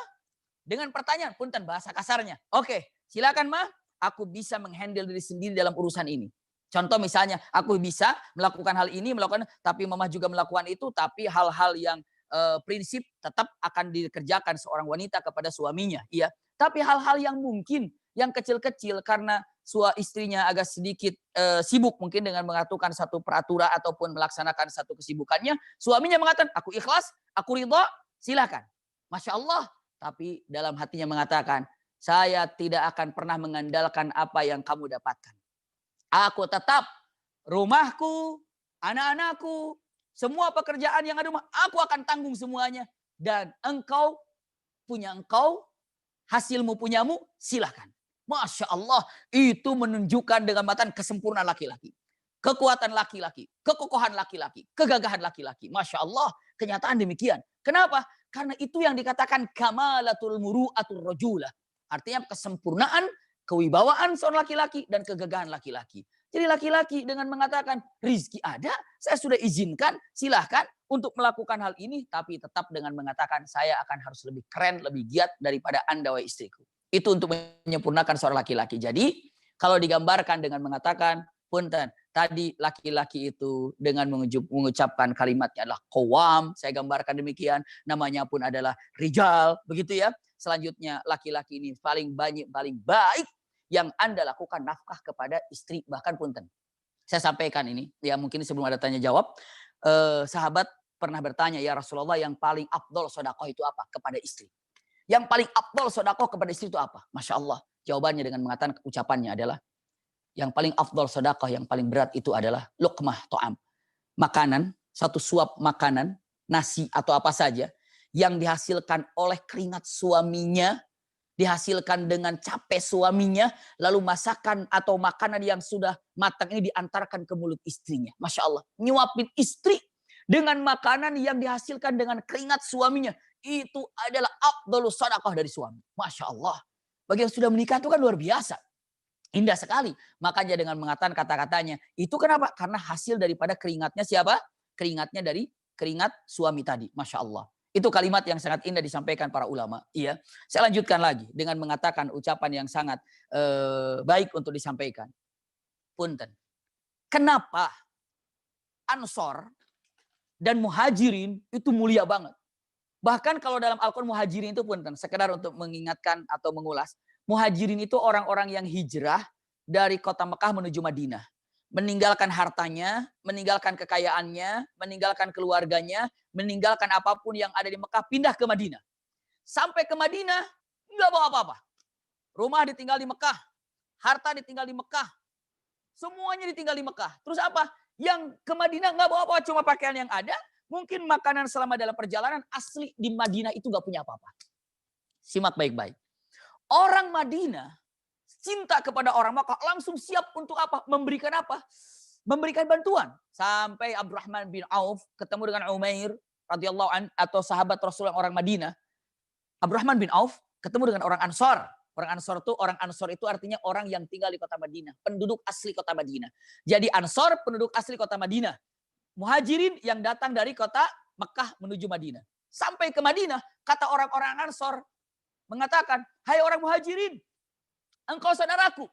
dengan pertanyaan, punten bahasa kasarnya. Oke, silakan ma, aku bisa menghandle diri sendiri dalam urusan ini. Contoh misalnya, aku bisa melakukan hal ini, tapi mama juga melakukan itu, tapi hal-hal yang prinsip tetap akan dikerjakan seorang wanita kepada suaminya, iya. Tapi hal-hal yang mungkin yang kecil-kecil karena istrinya agak sedikit sibuk mungkin dengan mengaturkan satu peraturan ataupun melaksanakan satu kesibukannya, suaminya mengatakan, aku ikhlas, aku ridha, silakan. Masya Allah. Tapi dalam hatinya mengatakan, saya tidak akan pernah mengandalkan apa yang kamu dapatkan. Aku tetap rumahku, anak-anakku, semua pekerjaan yang ada, aku akan tanggung semuanya. Dan engkau punya engkau, hasilmu punyamu, silakan. Masya Allah, itu menunjukkan dengan mata kesempurnaan laki-laki. Kekuatan laki-laki, kekokohan laki-laki, kegagahan laki-laki. Masya Allah, kenyataan demikian. Kenapa? Karena itu yang dikatakan kamalatul muru'atul rajulah. Artinya kesempurnaan, kewibawaan seorang laki-laki dan kegagahan laki-laki. Jadi laki-laki dengan mengatakan rizki ada, saya sudah izinkan, silahkan untuk melakukan hal ini. Tapi tetap dengan mengatakan saya akan harus lebih keren, lebih giat daripada Anda wahai istriku. Itu untuk menyempurnakan seorang laki-laki. Jadi kalau digambarkan dengan mengatakan, punten, tadi laki-laki itu dengan mengucapkan kalimatnya adalah qawwam, saya gambarkan demikian, namanya pun adalah rijal, begitu ya. Selanjutnya laki-laki ini paling baik yang Anda lakukan nafkah kepada istri, bahkan punten. Saya sampaikan ini, ya mungkin sebelum ada tanya jawab, sahabat pernah bertanya, ya Rasulullah yang paling afdol sedekah itu apa? Kepada istri. Yang paling afdol sedekah kepada istri itu apa? Masya Allah, jawabannya dengan mengatakan ucapannya adalah, yang paling afdol sedekah, yang paling berat itu adalah luqmah to'am. Makanan, satu suap makanan, nasi atau apa saja, yang dihasilkan oleh keringat suaminya, dihasilkan dengan capek suaminya, lalu masakan atau makanan yang sudah matang ini diantarkan ke mulut istrinya. Masya Allah. Nyuapin istri dengan makanan yang dihasilkan dengan keringat suaminya. Itu adalah afdhalus sedekah dari suami. Masya Allah. Bagi yang sudah menikah itu kan luar biasa. Indah sekali. Makanya dengan mengatakan kata-katanya. Itu kenapa? Karena hasil daripada keringatnya siapa? Keringatnya dari keringat suami tadi. Masya Allah. Itu kalimat yang sangat indah disampaikan para ulama. Iya. Saya lanjutkan lagi dengan mengatakan ucapan yang sangat baik untuk disampaikan. Punten. Kenapa Ansor dan Muhajirin itu mulia banget? Bahkan kalau dalam Al-Quran Muhajirin itu punten. Sekedar untuk mengingatkan atau mengulas. Muhajirin itu orang-orang yang hijrah dari kota Mekah menuju Madinah. Meninggalkan hartanya, meninggalkan kekayaannya, meninggalkan keluarganya, meninggalkan apapun yang ada di Mekah, pindah ke Madinah. Sampai ke Madinah, nggak bawa apa-apa. Rumah ditinggal di Mekah, harta ditinggal di Mekah, semuanya ditinggal di Mekah. Terus apa? Yang ke Madinah nggak bawa apa-apa, cuma pakaian yang ada, mungkin makanan selama dalam perjalanan, asli di Madinah itu nggak punya apa-apa. Simak baik-baik. Orang Madinah cinta kepada orang Makkah, langsung siap untuk apa? Memberikan apa? Memberikan bantuan. Sampai Abdurrahman bin Auf ketemu dengan Umair radhiyallahu an atau sahabat Rasul orang Madinah. Abdurrahman bin Auf ketemu dengan orang Ansor. Orang Ansor itu artinya orang yang tinggal di kota Madinah, penduduk asli kota Madinah. Jadi Ansor penduduk asli kota Madinah. Muhajirin yang datang dari kota Mekah menuju Madinah. Sampai ke Madinah, kata orang-orang Ansor mengatakan, hai orang Muhajirin, engkau saudaraku.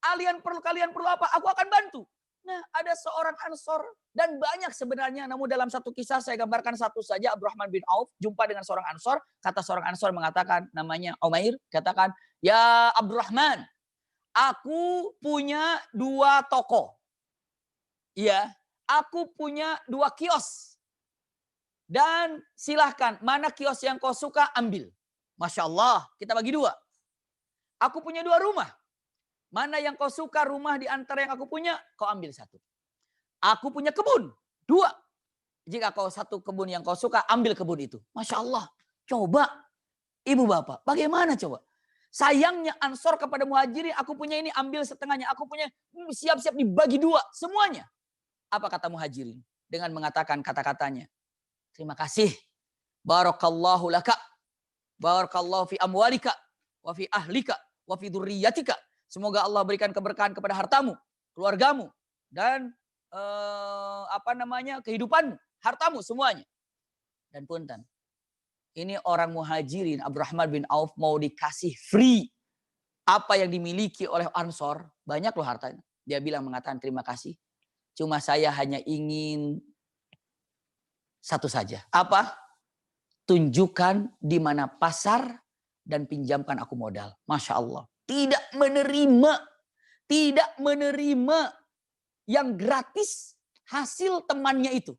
Kalian perlu apa? Aku akan bantu. Nah, ada seorang Ansor dan banyak sebenarnya, namun dalam satu kisah saya gambarkan satu saja. Abdurrahman bin Auf jumpa dengan seorang Ansor, kata seorang Ansor mengatakan, namanya Umair, katakan, ya Abdurrahman, aku punya 2 toko. Iya, aku punya 2 kios. Dan silahkan, mana kios yang kau suka ambil. Masya Allah, kita bagi 2. Aku punya 2 rumah. Mana yang kau suka rumah di antara yang aku punya, kau ambil 1. Aku punya kebun, 2. Jika kau 1 kebun yang kau suka, ambil kebun itu. Masya Allah. Coba, ibu bapak, bagaimana coba? Sayangnya Ansor kepada Muhajirin, aku punya ini, ambil setengahnya. Aku punya, siap-siap dibagi 2, semuanya. Apa kata Muhajirin? Dengan mengatakan kata-katanya. Terima kasih. Barakallahu laka. Barakallahu fi amwalika. Wa fi ahlika. Wa fi dzurriyyatika. Semoga Allah berikan keberkahan kepada hartamu, keluargamu, dan kehidupanmu, hartamu semuanya. Dan punten, ini orang Muhajirin, Abdurrahman bin Auf mau dikasih free apa yang dimiliki oleh Ansor, banyak loh hartanya. Dia mengatakan terima kasih. Cuma saya hanya ingin satu saja. Apa? Tunjukkan di mana pasar dan pinjamkan aku modal. Masya Allah. Tidak menerima yang gratis hasil temannya itu.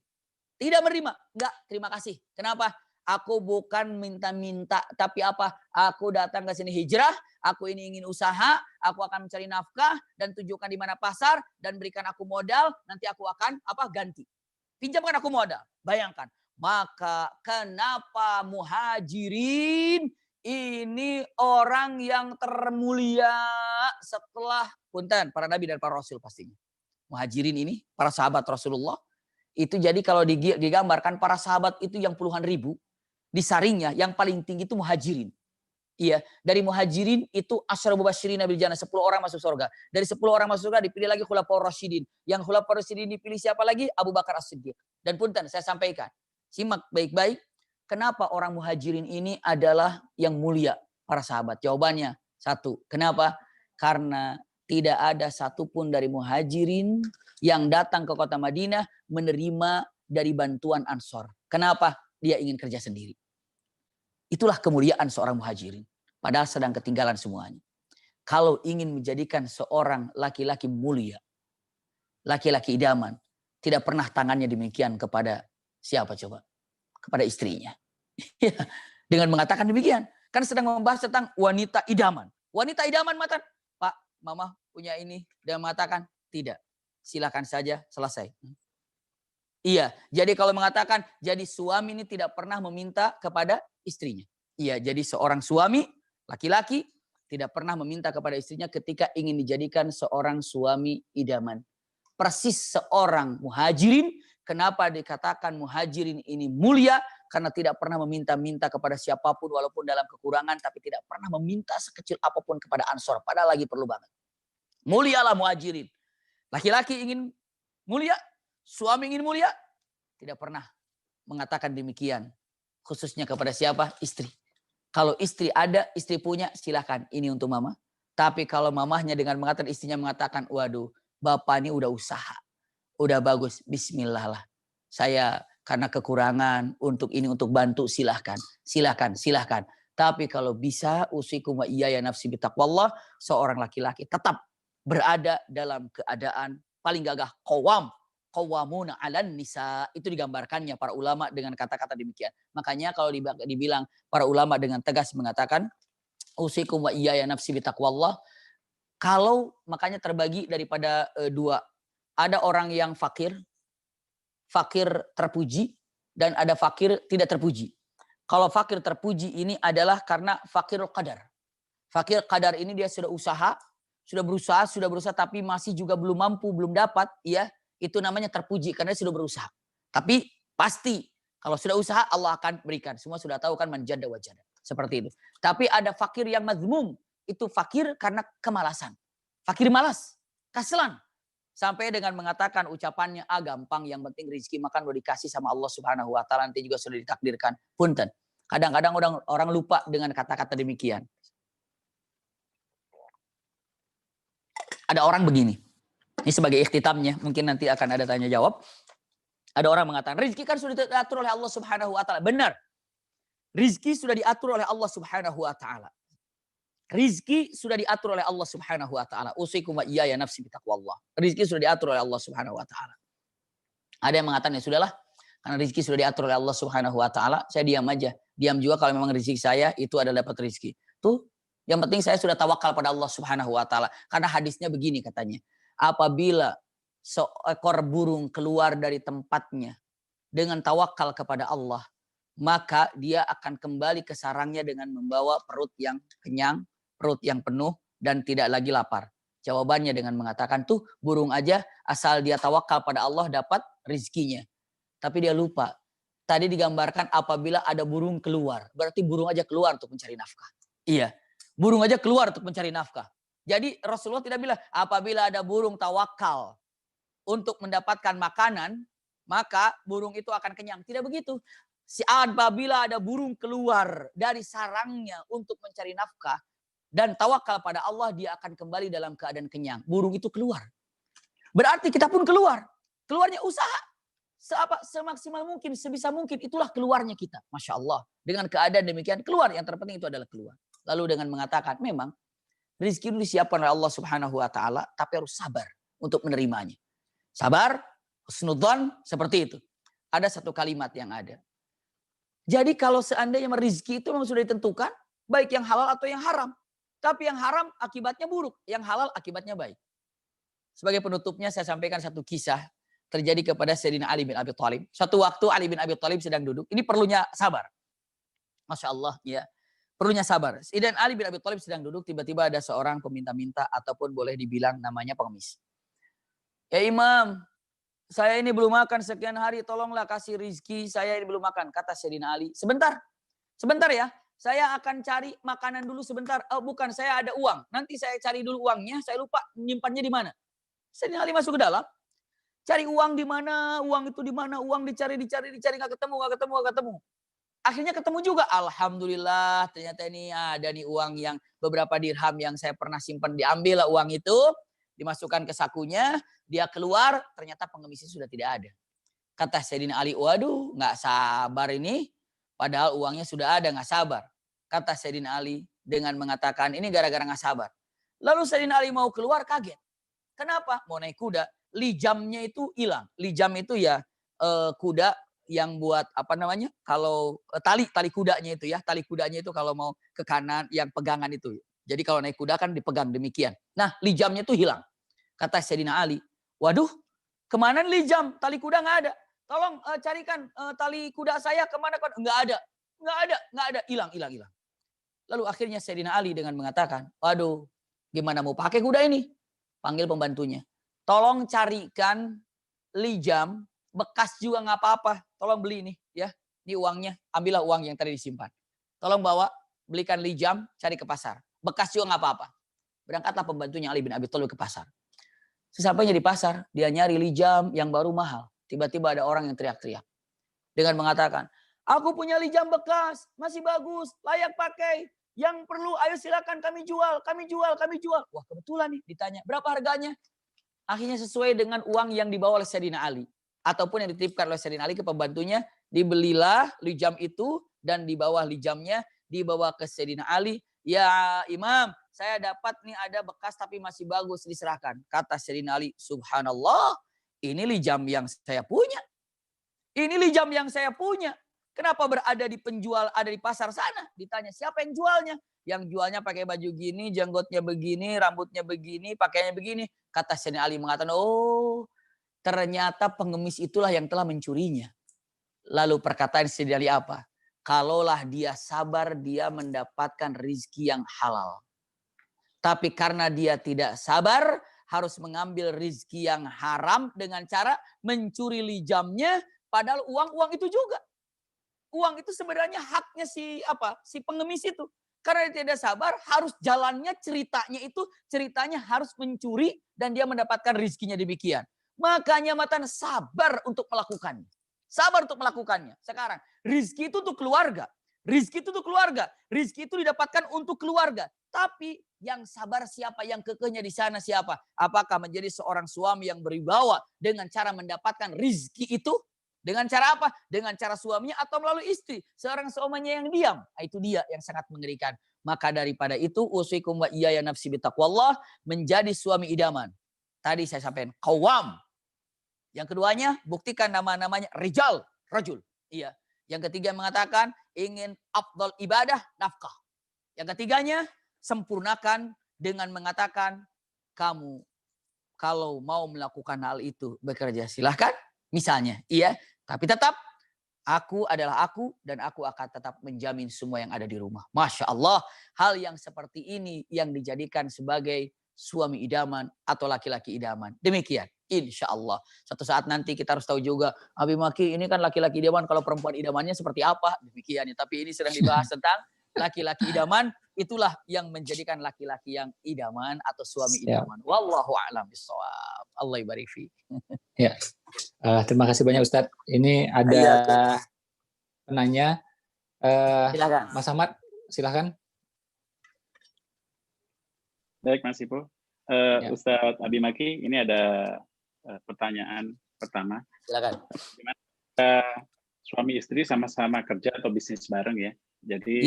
Tidak menerima. Enggak, terima kasih. Kenapa? Aku bukan minta-minta, tapi apa? Aku datang ke sini hijrah, aku ini ingin usaha, aku akan mencari nafkah dan tunjukkan di mana pasar dan berikan aku modal, nanti aku akan ganti. Pinjamkan aku modal. Bayangkan. Maka kenapa Muhajirin ini orang yang termulia setelah punten para nabi dan para rasul pastinya. Muhajirin ini para sahabat Rasulullah itu jadi kalau digambarkan para sahabat itu yang puluhan ribu, disaringnya yang paling tinggi itu Muhajirin. Iya, dari Muhajirin itu asyarul mubasysyirin bil jannah, 10 orang masuk surga. Dari 10 orang masuk surga dipilih lagi khulafaur rasyidin. Yang khulafaur rasyidin dipilih siapa lagi? Abu Bakar As-Siddiq. Dan punten saya sampaikan, simak baik-baik. Kenapa orang Muhajirin ini adalah yang mulia para sahabat? Jawabannya 1. Kenapa? Karena tidak ada satupun dari Muhajirin yang datang ke kota Madinah menerima dari bantuan Ansor. Kenapa? Dia ingin kerja sendiri. Itulah kemuliaan seorang Muhajirin. Padahal sedang ketinggalan semuanya. Kalau ingin menjadikan seorang laki-laki mulia, laki-laki idaman, tidak pernah tangannya demikian kepada siapa coba? Kepada istrinya. Dengan mengatakan demikian. Kan sedang membahas tentang wanita idaman. Wanita idaman mengatakan, Pak, Mama punya ini. Dia mengatakan, tidak. Silakan saja, selesai. Iya, jadi kalau mengatakan, jadi suami ini tidak pernah meminta kepada istrinya. Iya, jadi seorang suami, laki-laki, tidak pernah meminta kepada istrinya ketika ingin dijadikan seorang suami idaman. Persis seorang Muhajirin, kenapa dikatakan Muhajirin ini mulia? Karena tidak pernah meminta-minta kepada siapapun walaupun dalam kekurangan, tapi tidak pernah meminta sekecil apapun kepada Ansor, padahal lagi perlu banget. Mulialah Muhajirin. Laki-laki ingin mulia, suami ingin mulia, tidak pernah mengatakan demikian. Khususnya kepada siapa? Istri. Kalau istri ada, istri punya, silakan. Ini untuk mama. Tapi kalau mamahnya dengan mengatakan, istrinya mengatakan, waduh, bapak ini udah usaha. Udah bagus, bismillah lah. Saya karena kekurangan, untuk ini, untuk bantu, silahkan. Silahkan. Tapi kalau bisa, usikum wa iyaya nafsi bitaqwallah, seorang laki-laki tetap berada dalam keadaan paling gagah, qawwamuna 'alan nisa. Itu digambarkannya para ulama dengan kata-kata demikian. Makanya kalau dibilang para ulama dengan tegas mengatakan usikum wa iyaya nafsi bitaqwallah, kalau makanya terbagi daripada 2. Ada orang yang fakir terpuji, dan ada fakir tidak terpuji. Kalau fakir terpuji ini adalah karena fakirul qadar. Fakir qadar ini dia sudah berusaha, tapi masih juga belum mampu, belum dapat, ya. Itu namanya terpuji karena dia sudah berusaha. Tapi pasti kalau sudah usaha Allah akan berikan. Semua sudah tahu kan, man jadda wa jadda. Seperti itu. Tapi ada fakir yang mazmum. Itu fakir karena kemalasan. Fakir malas, kaselan. Sampai dengan mengatakan ucapannya, gampang, yang penting rezeki makan udah dikasih sama Allah Subhanahu wa taala, nanti juga sudah ditakdirkan. Punten. Kadang-kadang orang lupa dengan kata-kata demikian. Ada orang begini. Ini sebagai ikhtitamnya, mungkin nanti akan ada tanya jawab. Ada orang mengatakan, rezeki kan sudah diatur oleh Allah Subhanahu wa taala. Benar. Rizki sudah diatur oleh Allah Subhanahu wa taala. Rizki sudah diatur oleh Allah Subhanahu wa taala. Usikum wa iyaya nafsi bitaqwallah. Rizki sudah diatur oleh Allah Subhanahu wa taala. Ada yang mengatakan, ya sudahlah, karena rizki sudah diatur oleh Allah Subhanahu wa taala, saya diam aja. Diam juga kalau memang rezeki saya itu adalah dapat rizki. Tuh, yang penting saya sudah tawakal pada Allah Subhanahu wa taala. Karena hadisnya begini katanya. Apabila seekor burung keluar dari tempatnya dengan tawakal kepada Allah, maka dia akan kembali ke sarangnya dengan membawa perut yang kenyang, perut yang penuh, dan tidak lagi lapar. Jawabannya dengan mengatakan, tuh burung aja asal dia tawakal pada Allah dapat rizkinya. Tapi dia lupa. Tadi digambarkan apabila ada burung keluar. Berarti burung aja keluar untuk mencari nafkah. Iya, burung aja keluar untuk mencari nafkah. Jadi Rasulullah tidak bilang apabila ada burung tawakal untuk mendapatkan makanan, maka burung itu akan kenyang. Tidak begitu. Apabila ada burung keluar dari sarangnya untuk mencari nafkah dan tawakal pada Allah, dia akan kembali dalam keadaan kenyang. Burung itu keluar. Berarti kita pun keluar. Keluarnya usaha. Semaksimal mungkin, sebisa mungkin, itulah keluarnya kita. Masya Allah. Dengan keadaan demikian, keluar. Yang terpenting itu adalah keluar. Lalu dengan mengatakan, memang rezeki itu disiapkan oleh Allah Subhanahu wa taala, tapi harus sabar untuk menerimanya. Sabar, husnudzon, seperti itu. Ada satu kalimat yang ada. Jadi kalau seandainya rezeki itu memang sudah ditentukan, baik yang halal atau yang haram. Tapi yang haram akibatnya buruk, yang halal akibatnya baik. Sebagai penutupnya saya sampaikan satu kisah terjadi kepada Sayyidina Ali bin Abi Thalib. Suatu waktu Ali bin Abi Thalib sedang duduk. Ini perlunya sabar. Masya Allah, ya. Perlunya sabar. Dan Ali bin Abi Thalib sedang duduk, tiba-tiba ada seorang peminta-minta ataupun boleh dibilang namanya pengemis. Ya Imam, saya ini belum makan sekian hari, tolonglah kasih rizki, saya ini belum makan. Kata Sayyidina Ali, sebentar ya, saya akan cari makanan dulu sebentar. Oh bukan, saya ada uang, nanti saya cari dulu uangnya, saya lupa menyimpannya di mana. Sayyidina Ali masuk ke dalam, cari uang di mana, uang itu di mana, uang dicari, nggak ketemu. Akhirnya ketemu juga, alhamdulillah ternyata ini ada nih uang yang beberapa dirham yang saya pernah simpan, diambil lah uang itu, dimasukkan ke sakunya, dia keluar, ternyata pengemisnya sudah tidak ada. Kata Sayyidina Ali, waduh nggak sabar ini, padahal uangnya sudah ada, nggak sabar. Kata Sayyidina Ali dengan mengatakan, ini gara-gara nggak sabar. Lalu Sayyidina Ali mau keluar, kaget. Kenapa? Mau naik kuda, lijamnya itu hilang. Lijam itu ya kuda yang buat apa namanya? Kalau tali kudanya itu ya, tali kudanya itu kalau mau ke kanan yang pegangan itu. Jadi kalau naik kuda kan dipegang demikian. Nah, lijamnya itu hilang. Kata Sayyidina Ali, waduh, kemana lijam? Tali kuda nggak ada. Tolong carikan tali kuda saya kemana? Nggak ada, hilang. Lalu akhirnya Sayyidina Ali dengan mengatakan, waduh, gimana mau pakai kuda ini? Panggil pembantunya. Tolong carikan lijam, bekas juga nggak apa-apa. Tolong beli ini ya. Ini uangnya, ambillah uang yang tadi disimpan. Tolong bawa, belikan lijam, cari ke pasar. Bekas juga nggak apa-apa. Berangkatlah pembantunya Ali bin Abi Thalib ke pasar. Sesampainya di pasar, dia nyari lijam yang baru mahal. Tiba-tiba ada orang yang teriak-teriak. Dengan mengatakan, aku punya lijam bekas, masih bagus, layak pakai. Yang perlu, ayo silakan kami jual. Wah kebetulan nih ditanya, berapa harganya? Akhirnya sesuai dengan uang yang dibawa oleh Sayyidina Ali. Ataupun yang dititipkan oleh Sayyidina Ali ke pembantunya. Dibelilah lijam itu dan di bawah lijamnya dibawa ke Sayyidina Ali. Ya Imam, saya dapat nih ada bekas tapi masih bagus, diserahkan. Kata Sayyidina Ali, subhanallah, ini lijam yang saya punya. Kenapa berada di penjual, ada di pasar sana? Ditanya, siapa yang jualnya? Yang jualnya pakai baju gini, jenggotnya begini, rambutnya begini, pakaiannya begini. Kata Sayyidina Ali mengatakan, oh ternyata pengemis itulah yang telah mencurinya. Lalu perkataan Sayyidina Ali apa? Kalaulah dia sabar, dia mendapatkan rizki yang halal. Tapi karena dia tidak sabar, harus mengambil rizki yang haram dengan cara mencuri lijamnya, padahal uang itu juga. Uang itu sebenarnya haknya si pengemis itu. Karena dia tidak sabar, harus jalannya ceritanya harus mencuri dan dia mendapatkan rizkinya demikian. Makanya matan sabar untuk melakukannya. Sekarang, rizki itu untuk keluarga. Rizki itu untuk keluarga. Rizki itu didapatkan untuk keluarga. Tapi yang sabar siapa? Yang kekehnya di sana siapa? Apakah menjadi seorang suami yang berwibawa dengan cara mendapatkan rizki itu? Dengan cara apa? Dengan cara suaminya atau melalui istri. Seorang suaminya yang diam. Nah, itu dia yang sangat mengerikan. Maka daripada itu, usikum wa iyaya nafsi bitaqwallah, menjadi suami idaman. Tadi saya sampaikan, qawwam. Yang keduanya, buktikan nama-namanya rijal, rajul. Iya. Yang ketiga mengatakan ingin afdal ibadah, nafkah. Yang ketiganya sempurnakan dengan mengatakan kamu kalau mau melakukan hal itu bekerja silahkan. Misalnya, iya. Tapi tetap aku adalah aku dan aku akan tetap menjamin semua yang ada di rumah. Masya Allah, hal yang seperti ini yang dijadikan sebagai suami idaman atau laki-laki idaman. Demikian. Insya Allah. Suatu saat nanti kita harus tahu juga, Abi Maki ini kan laki-laki idaman, kalau perempuan idamannya seperti apa? Demikian. Tapi ini sedang dibahas tentang laki-laki idaman, itulah yang menjadikan laki-laki yang idaman atau suami idaman. Wallahu a'lam bishawab. Allah ibarik fi. Ya. Terima kasih banyak Ustadz. Ini ada penanya. Silakan. Mas Ahmad, silakan. Baik Mas Ipo. Ustadz Abi Maki, ini ada pertanyaan pertama. Silakan. Gimana suami istri sama-sama kerja atau bisnis bareng ya? Jadi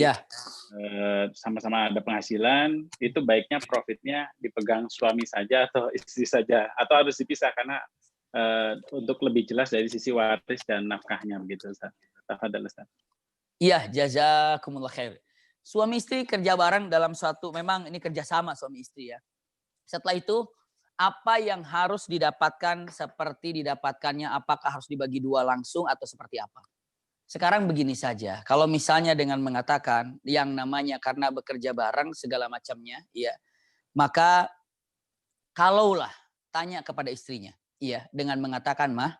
sama-sama ada penghasilan, itu baiknya profitnya dipegang suami saja atau istri saja, atau harus dipisah karena untuk lebih jelas dari sisi waris dan nafkahnya begitu Ustaz. Tafadhal Ustaz. Iya, jazakumullah khair. Suami istri kerja bareng dalam suatu, memang ini kerjasama suami istri ya. Setelah itu apa yang harus didapatkan seperti didapatkannya, apakah harus dibagi dua langsung atau seperti apa? Sekarang begini saja, kalau misalnya dengan mengatakan yang namanya karena bekerja bareng segala macamnya, ya, maka kalaulah tanya kepada istrinya, iya, dengan mengatakan mah,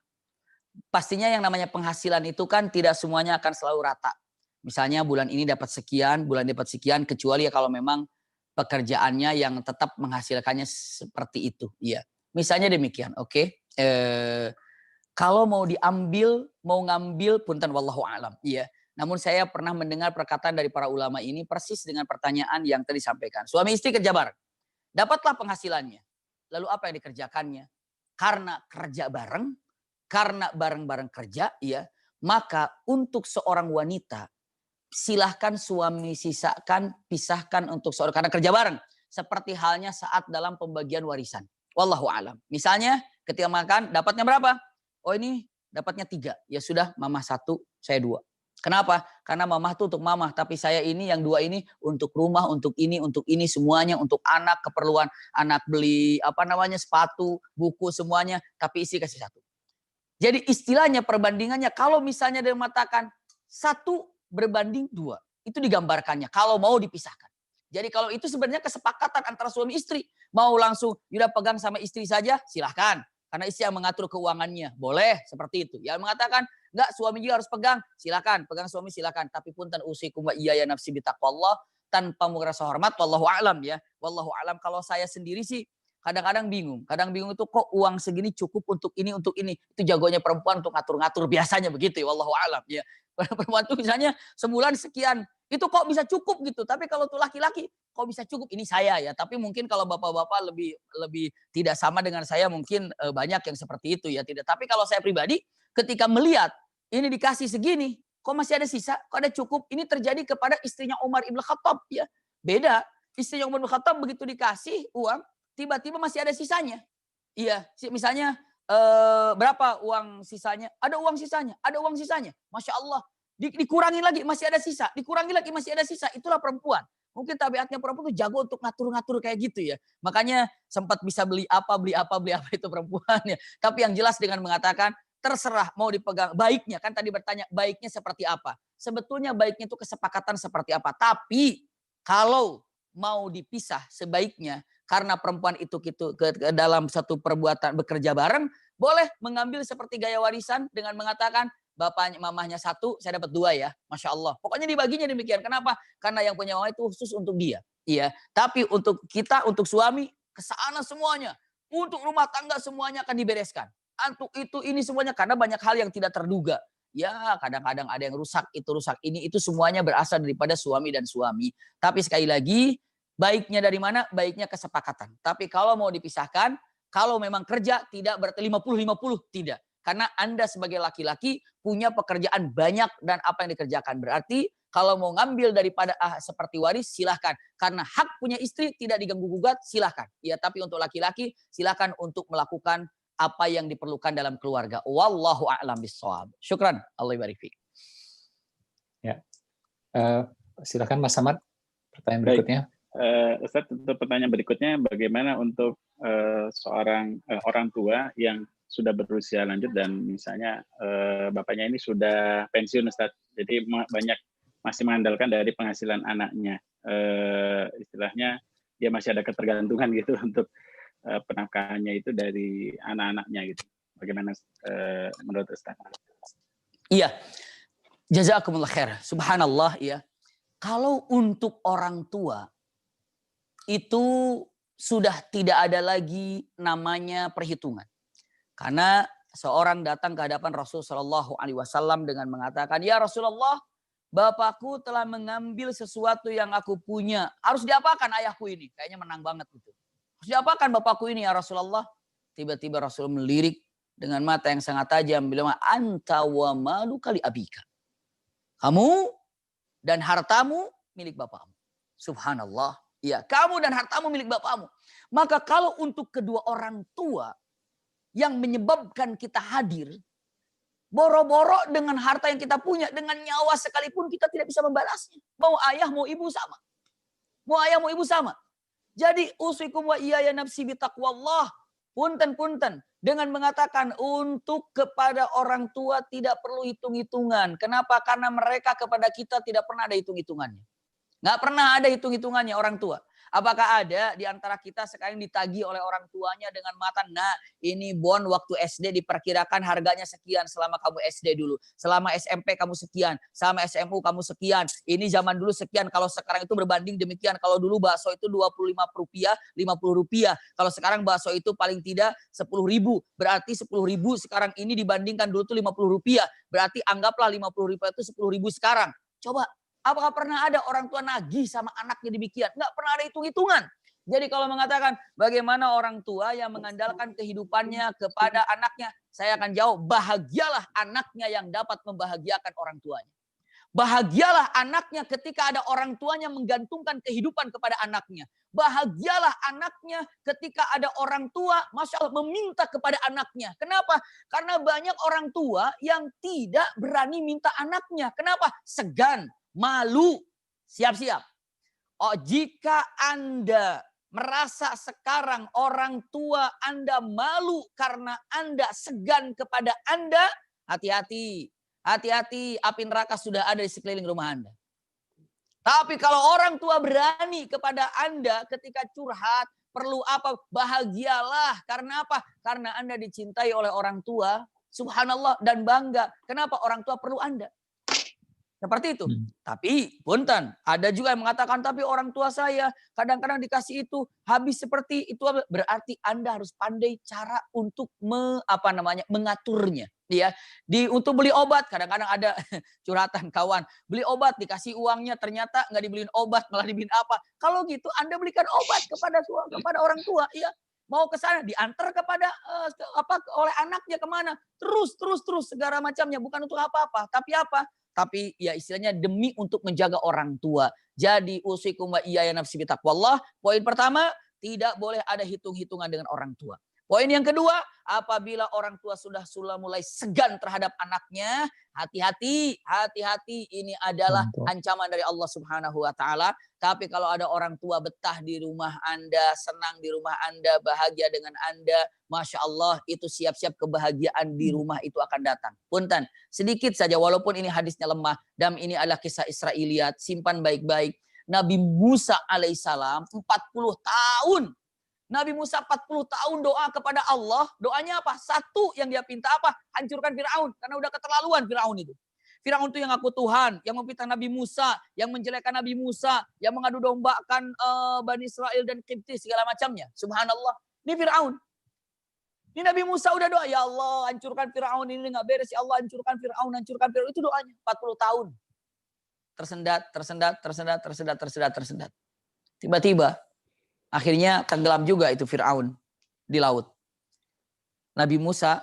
pastinya yang namanya penghasilan itu kan tidak semuanya akan selalu rata. Misalnya bulan ini dapat sekian, bulan dapat sekian, kecuali ya kalau memang pekerjaannya yang tetap menghasilkannya seperti itu, iya. Misalnya demikian, oke. Kalau mau diambil, mau ngambil, punten wallahu alam, iya. Namun saya pernah mendengar perkataan dari para ulama ini persis dengan pertanyaan yang tadi disampaikan. Suami istri kerja bareng, dapatlah penghasilannya. Lalu apa yang dikerjakannya? Karena kerja bareng, karena bareng-bareng kerja, iya. Maka untuk seorang wanita, silahkan suami sisakan, pisahkan untuk seorang, karena kerja bareng. Seperti halnya saat dalam pembagian warisan. Wallahu alam. Misalnya ketika makan, dapatnya berapa? Oh ini dapatnya 3. Ya sudah, mama 1, saya 2. Kenapa? Karena mamah tuh untuk mamah, tapi saya ini yang 2 ini untuk rumah, untuk ini semuanya, untuk anak, keperluan anak beli sepatu, buku semuanya, tapi istri kasih 1. Jadi istilahnya perbandingannya kalau misalnya dia mengatakan 1 berbanding 2. Itu digambarkannya kalau mau dipisahkan. Jadi kalau itu sebenarnya kesepakatan antara suami istri. Mau langsung yudah pegang sama istri saja silahkan. Karena istri yang mengatur keuangannya. Boleh seperti itu. Yang mengatakan enggak suami juga harus pegang. Silahkan. Pegang suami silahkan. Tapi punten usikum wa iyaya nafsi bitaqwallah. Tanpa merasa hormat. Wallahu alam ya. Wallahu alam kalau saya sendiri sih. Kadang-kadang bingung. Kadang bingung itu kok uang segini cukup untuk ini, untuk ini. Itu jagonya perempuan untuk ngatur-ngatur. Biasanya begitu ya. Wallahu alam ya. Perempuan itu misalnya sebulan sekian. Itu kok bisa cukup gitu. Tapi kalau tuh laki-laki kok bisa cukup. Ini saya ya. Tapi mungkin kalau bapak-bapak lebih tidak sama dengan saya. Mungkin banyak yang seperti itu ya. Tidak. Tapi kalau saya pribadi ketika melihat ini dikasih segini. Kok masih ada sisa? Kok ada cukup? Ini terjadi kepada istrinya Umar Ibn Khattab ya. Beda. Istrinya Umar Ibn Khattab begitu dikasih uang. Tiba-tiba masih ada sisanya. Iya, misalnya berapa uang sisanya? Ada uang sisanya, ada uang sisanya. Masya Allah, dikurangi lagi masih ada sisa, dikurangi lagi masih ada sisa. Itulah perempuan. Mungkin tabiatnya perempuan itu jago untuk ngatur-ngatur kayak gitu ya. Makanya sempat bisa beli apa itu perempuan ya. Tapi yang jelas dengan mengatakan terserah mau dipegang baiknya. Kan tadi bertanya baiknya seperti apa. Sebetulnya baiknya itu kesepakatan seperti apa. Tapi kalau mau dipisah sebaiknya karena perempuan itu gitu ke dalam satu perbuatan bekerja bareng, boleh mengambil seperti gaya warisan dengan mengatakan bapaknya mamahnya 1, saya dapat 2 ya. Masya Allah. Pokoknya dibaginya demikian. Kenapa? Karena yang punya mama itu khusus untuk dia. Iya. Tapi untuk kita, untuk suami, kesana semuanya. Untuk rumah tangga semuanya akan dibereskan. Untuk itu ini semuanya karena banyak hal yang tidak terduga. Ya, kadang-kadang ada yang rusak ini, itu semuanya berasal daripada suami dan suami. Tapi sekali lagi, baiknya dari mana? Baiknya kesepakatan. Tapi kalau mau dipisahkan, kalau memang kerja tidak berarti 50-50, tidak. Karena Anda sebagai laki-laki punya pekerjaan banyak dan apa yang dikerjakan. Berarti kalau mau ngambil daripada seperti waris, silahkan. Karena hak punya istri tidak diganggu-gugat, silahkan. Ya, tapi untuk laki-laki, silahkan untuk melakukan apa yang diperlukan dalam keluarga. Wallahu a'lam bishawab. Syukran. Allah barik fiik. Ya. Silakan Mas Samad, pertanyaan berikutnya. Ustaz, untuk pertanyaan berikutnya, bagaimana untuk seorang orang tua yang sudah berusia lanjut dan misalnya bapaknya ini sudah pensiun, Ustaz. Jadi banyak masih mengandalkan dari penghasilan anaknya. Istilahnya dia masih ada ketergantungan gitu untuk penafkahannya itu dari anak-anaknya gitu. Bagaimana menurut Ustaz? Iya. Jazakumullah khair. Subhanallah ya. Kalau untuk orang tua itu sudah tidak ada lagi namanya perhitungan. Karena seorang datang ke hadapan Rasulullah SAW dengan mengatakan, "Ya Rasulullah, bapakku telah mengambil sesuatu yang aku punya. Harus diapakan ayahku ini?" Kayaknya menang banget gitu. "Harus diapakan bapakku ini ya Rasulullah?" Tiba-tiba Rasul melirik dengan mata yang sangat tajam. Bilang, "Anta wa maluka li abika." Kamu dan hartamu milik bapakmu. Subhanallah. Ya, kamu dan hartamu milik bapakmu. Maka kalau untuk kedua orang tua yang menyebabkan kita hadir, boro-boro dengan harta yang kita punya, dengan nyawa sekalipun kita tidak bisa membalasnya. Mau ayah, mau ibu sama. Mau ayah, mau ibu sama. Jadi usikum wa iyaya nafsi bitaqwallah. Punten. Dengan mengatakan untuk kepada orang tua tidak perlu hitung-hitungan. Kenapa? Karena mereka kepada kita tidak pernah ada hitung-hitungannya. Nggak pernah ada hitung-hitungannya orang tua. Apakah ada di antara kita sekarang ditagih oleh orang tuanya dengan mata, nah ini bon waktu SD diperkirakan harganya sekian selama kamu SD dulu. Selama SMP kamu sekian. Selama SMU kamu sekian. Ini zaman dulu sekian. Kalau sekarang itu berbanding demikian. Kalau dulu bakso itu Rp25, Rp50. Kalau sekarang bakso itu paling tidak Rp10.000. Berarti Rp10.000 sekarang ini dibandingkan dulu itu Rp50. Berarti anggaplah Rp50 itu Rp10.000 sekarang. Coba. Apakah pernah ada orang tua nagih sama anaknya demikian? Enggak pernah ada hitung-hitungan. Jadi kalau mengatakan bagaimana orang tua yang mengandalkan kehidupannya kepada anaknya, saya akan jawab, bahagialah anaknya yang dapat membahagiakan orang tuanya. Bahagialah anaknya ketika ada orang tuanya menggantungkan kehidupan kepada anaknya. Bahagialah anaknya ketika ada orang tua, Masya Allah, meminta kepada anaknya. Kenapa? Karena banyak orang tua yang tidak berani minta anaknya. Kenapa? Segan. Malu, siap-siap. Oh, jika Anda merasa sekarang orang tua Anda malu karena Anda segan kepada Anda, hati-hati. Hati-hati, api neraka sudah ada di sekeliling rumah Anda. Tapi kalau orang tua berani kepada Anda ketika curhat, perlu apa? Bahagialah. Karena apa? Karena Anda dicintai oleh orang tua. Subhanallah, dan bangga. Kenapa orang tua perlu Anda? Seperti itu. Tapi punten, ada juga yang mengatakan tapi orang tua saya kadang-kadang dikasih itu habis seperti itu, berarti Anda harus pandai cara untuk mengaturnya, ya. Untuk beli obat kadang-kadang ada curhatan kawan, beli obat dikasih uangnya ternyata nggak dibeliin obat malah dibeliin apa. Kalau gitu Anda belikan obat kepada orang tua, ya. Mau ke sana diantar kepada oleh anaknya kemana? Terus segala macamnya, bukan untuk apa-apa, tapi apa? Tapi ya istilahnya demi untuk menjaga orang tua. Jadi usikum wa iyaya nafsi bitaqwallah. Poin pertama, tidak boleh ada hitung-hitungan dengan orang tua. Poin yang kedua, apabila orang tua sudah mulai segan terhadap anaknya, hati-hati ini adalah ancaman dari Allah Subhanahu wa taala. Tapi kalau ada orang tua betah di rumah Anda, senang di rumah Anda, bahagia dengan Anda, Masya Allah, itu siap-siap kebahagiaan di rumah itu akan datang. Punten, sedikit saja walaupun ini hadisnya lemah, dan ini adalah kisah Israiliyat, simpan baik-baik. Nabi Musa alaihissalam 40 tahun. Nabi Musa 40 tahun doa kepada Allah. Doanya apa? Satu yang dia pinta apa? Hancurkan Firaun. Karena udah keterlaluan Firaun itu. Firaun itu yang ngaku Tuhan, yang memfitnah Nabi Musa, yang menjelekkan Nabi Musa, yang mengadu dombakan Bani Israel dan Qibti segala macamnya. Subhanallah. Ini Firaun. Ini Nabi Musa udah doa, ya Allah hancurkan Fir'aun, ini nggak beres, ya Allah hancurkan Fir'aun. Itu doanya 40 tahun. Tersendat. Tiba-tiba akhirnya tenggelam juga itu Fir'aun di laut. Nabi Musa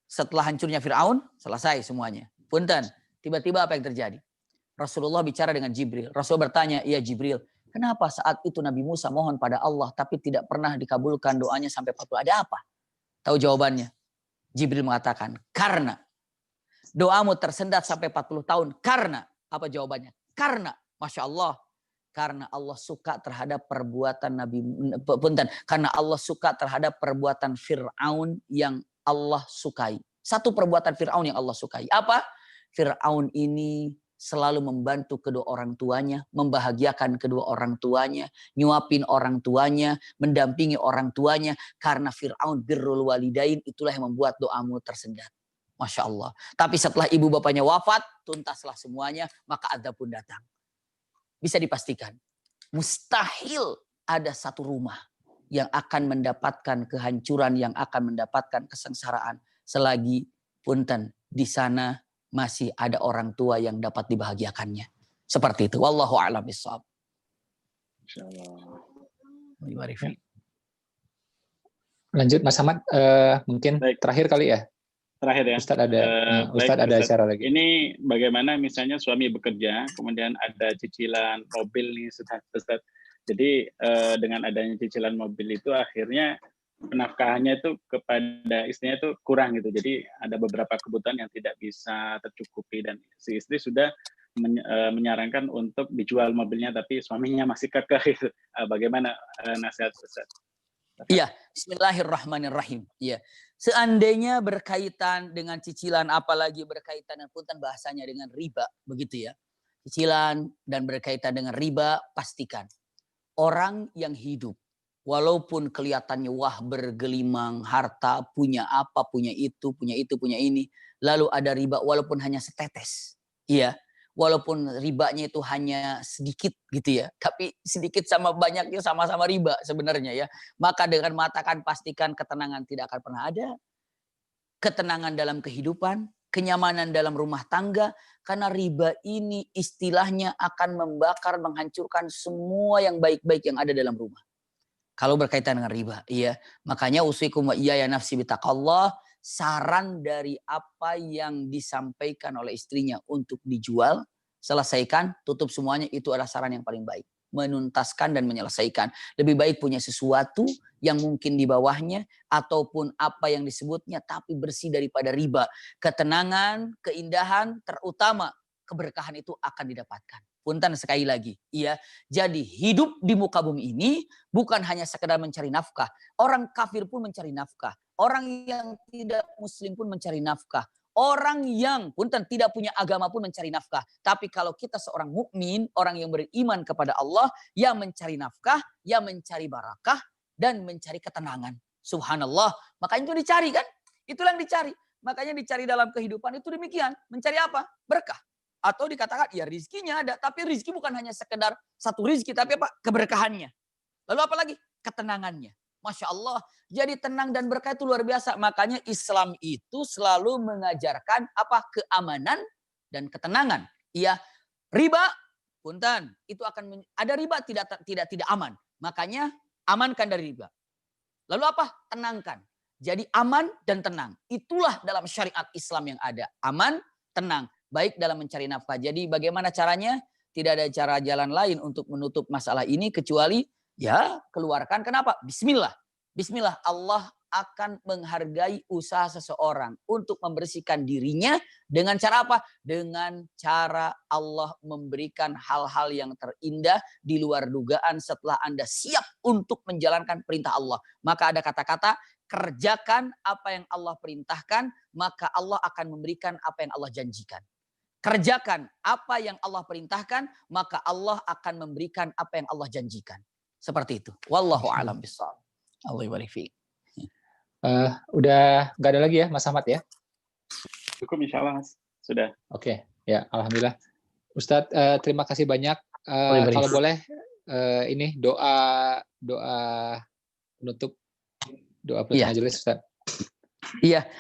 setelah hancurnya Fir'aun, selesai semuanya. Punten, tiba-tiba apa yang terjadi? Rasulullah bicara dengan Jibril. Rasul bertanya, iya Jibril, kenapa saat itu Nabi Musa mohon pada Allah tapi tidak pernah dikabulkan doanya sampai 40? Ada apa? Tahu jawabannya? Jibril mengatakan, karena doamu tersendat sampai 40 tahun. Karena, apa jawabannya? Karena, Masya Allah, karena Allah suka terhadap perbuatan karena Allah suka terhadap perbuatan Fir'aun yang Allah sukai. Satu perbuatan Fir'aun yang Allah sukai. Apa? Fir'aun ini selalu membantu kedua orang tuanya, membahagiakan kedua orang tuanya, nyuapin orang tuanya, mendampingi orang tuanya. Karena Fir'aun birrul walidain, itulah yang membuat doamu tersendat. Masya Allah. Tapi setelah ibu bapaknya wafat, tuntaslah semuanya, maka azab pun datang. Bisa dipastikan, mustahil ada satu rumah yang akan mendapatkan kehancuran, yang akan mendapatkan kesengsaraan selagi punten di sana masih ada orang tua yang dapat dibahagiakannya. Seperti itu. Wallahu a'lam bishawab. Insyaallah. Lanjut Mas Ahmad, mungkin Baik. Terakhir kali ya. Terakhir ya. Ustadz ada acara lagi. Ini bagaimana misalnya suami bekerja, kemudian ada cicilan mobil nih, Ustadz. Jadi dengan adanya cicilan mobil itu akhirnya penafkahannya itu kepada istrinya itu kurang gitu. Jadi ada beberapa kebutuhan yang tidak bisa tercukupi dan si istri sudah menyarankan untuk dijual mobilnya, tapi suaminya masih kekeh. Gitu. Bagaimana nasihat Ustadz? Iya, bismillahirrahmanirrahim. Iya. Seandainya berkaitan dengan cicilan, apalagi berkaitan dengan punten bahasanya dengan riba, begitu ya. Cicilan dan berkaitan dengan riba, pastikan orang yang hidup, walaupun kelihatannya wah bergelimang harta, punya apa, punya itu, punya ini, lalu ada riba walaupun hanya setetes. Iya. Walaupun ribanya itu hanya sedikit gitu ya. Tapi sedikit sama banyaknya sama-sama riba sebenarnya ya. Maka dengan mengatakan pastikan ketenangan tidak akan pernah ada. Ketenangan dalam kehidupan, kenyamanan dalam rumah tangga. Karena riba ini istilahnya akan membakar, menghancurkan semua yang baik-baik yang ada dalam rumah. Kalau berkaitan dengan riba. Iya. Makanya usikum wa iyaya nafsi bitaqallah. Saran dari apa yang disampaikan oleh istrinya untuk dijual, selesaikan, tutup semuanya, itu adalah saran yang paling baik. Menuntaskan dan menyelesaikan. Lebih baik punya sesuatu yang mungkin di bawahnya, ataupun apa yang disebutnya, tapi bersih daripada riba. Ketenangan, keindahan, terutama keberkahan itu akan didapatkan. Punten sekali lagi, iya. Jadi hidup di muka bumi ini bukan hanya sekedar mencari nafkah. Orang kafir pun mencari nafkah. Orang yang tidak muslim pun mencari nafkah. Orang yang punten tidak punya agama pun mencari nafkah. Tapi kalau kita seorang mukmin, orang yang beriman kepada Allah, yang mencari nafkah, yang mencari barakah, dan mencari ketenangan. Subhanallah. Makanya itu dicari kan? Itulah yang dicari. Makanya dicari dalam kehidupan itu demikian. Mencari apa? Berkah. Atau dikatakan ya rizkinya ada. Tapi rizki bukan hanya sekedar satu rizki. Tapi apa? Keberkahannya. Lalu apa lagi? Ketenangannya. Masya Allah. Jadi tenang dan berkah itu luar biasa. Makanya Islam itu selalu mengajarkan apa? Keamanan dan ketenangan. Iya. Riba. Punten. Itu akan ada riba tidak aman. Makanya amankan dari riba. Lalu apa? Tenangkan. Jadi aman dan tenang. Itulah dalam syariat Islam yang ada. Aman, tenang. Baik dalam mencari nafkah. Jadi bagaimana caranya? Tidak ada cara jalan lain untuk menutup masalah ini kecuali ya keluarkan. Kenapa? Bismillah. Bismillah. Allah akan menghargai usaha seseorang untuk membersihkan dirinya dengan cara apa? Dengan cara Allah memberikan hal-hal yang terindah di luar dugaan setelah Anda siap untuk menjalankan perintah Allah. Maka ada kata-kata, kerjakan apa yang Allah perintahkan, maka Allah akan memberikan apa yang Allah janjikan. Kerjakan apa yang Allah perintahkan, maka Allah akan memberikan apa yang Allah janjikan. Seperti itu. Wallahu a'lam bishawab. Allah barik fiik. Udah nggak ada lagi ya Mas Ahmad ya? Cukup insya Allah Mas. Sudah. Oke, ya alhamdulillah. Ustadz terima kasih banyak. Kalau boleh ini doa penutup Doa penutup majelis, Ustaz. Iya,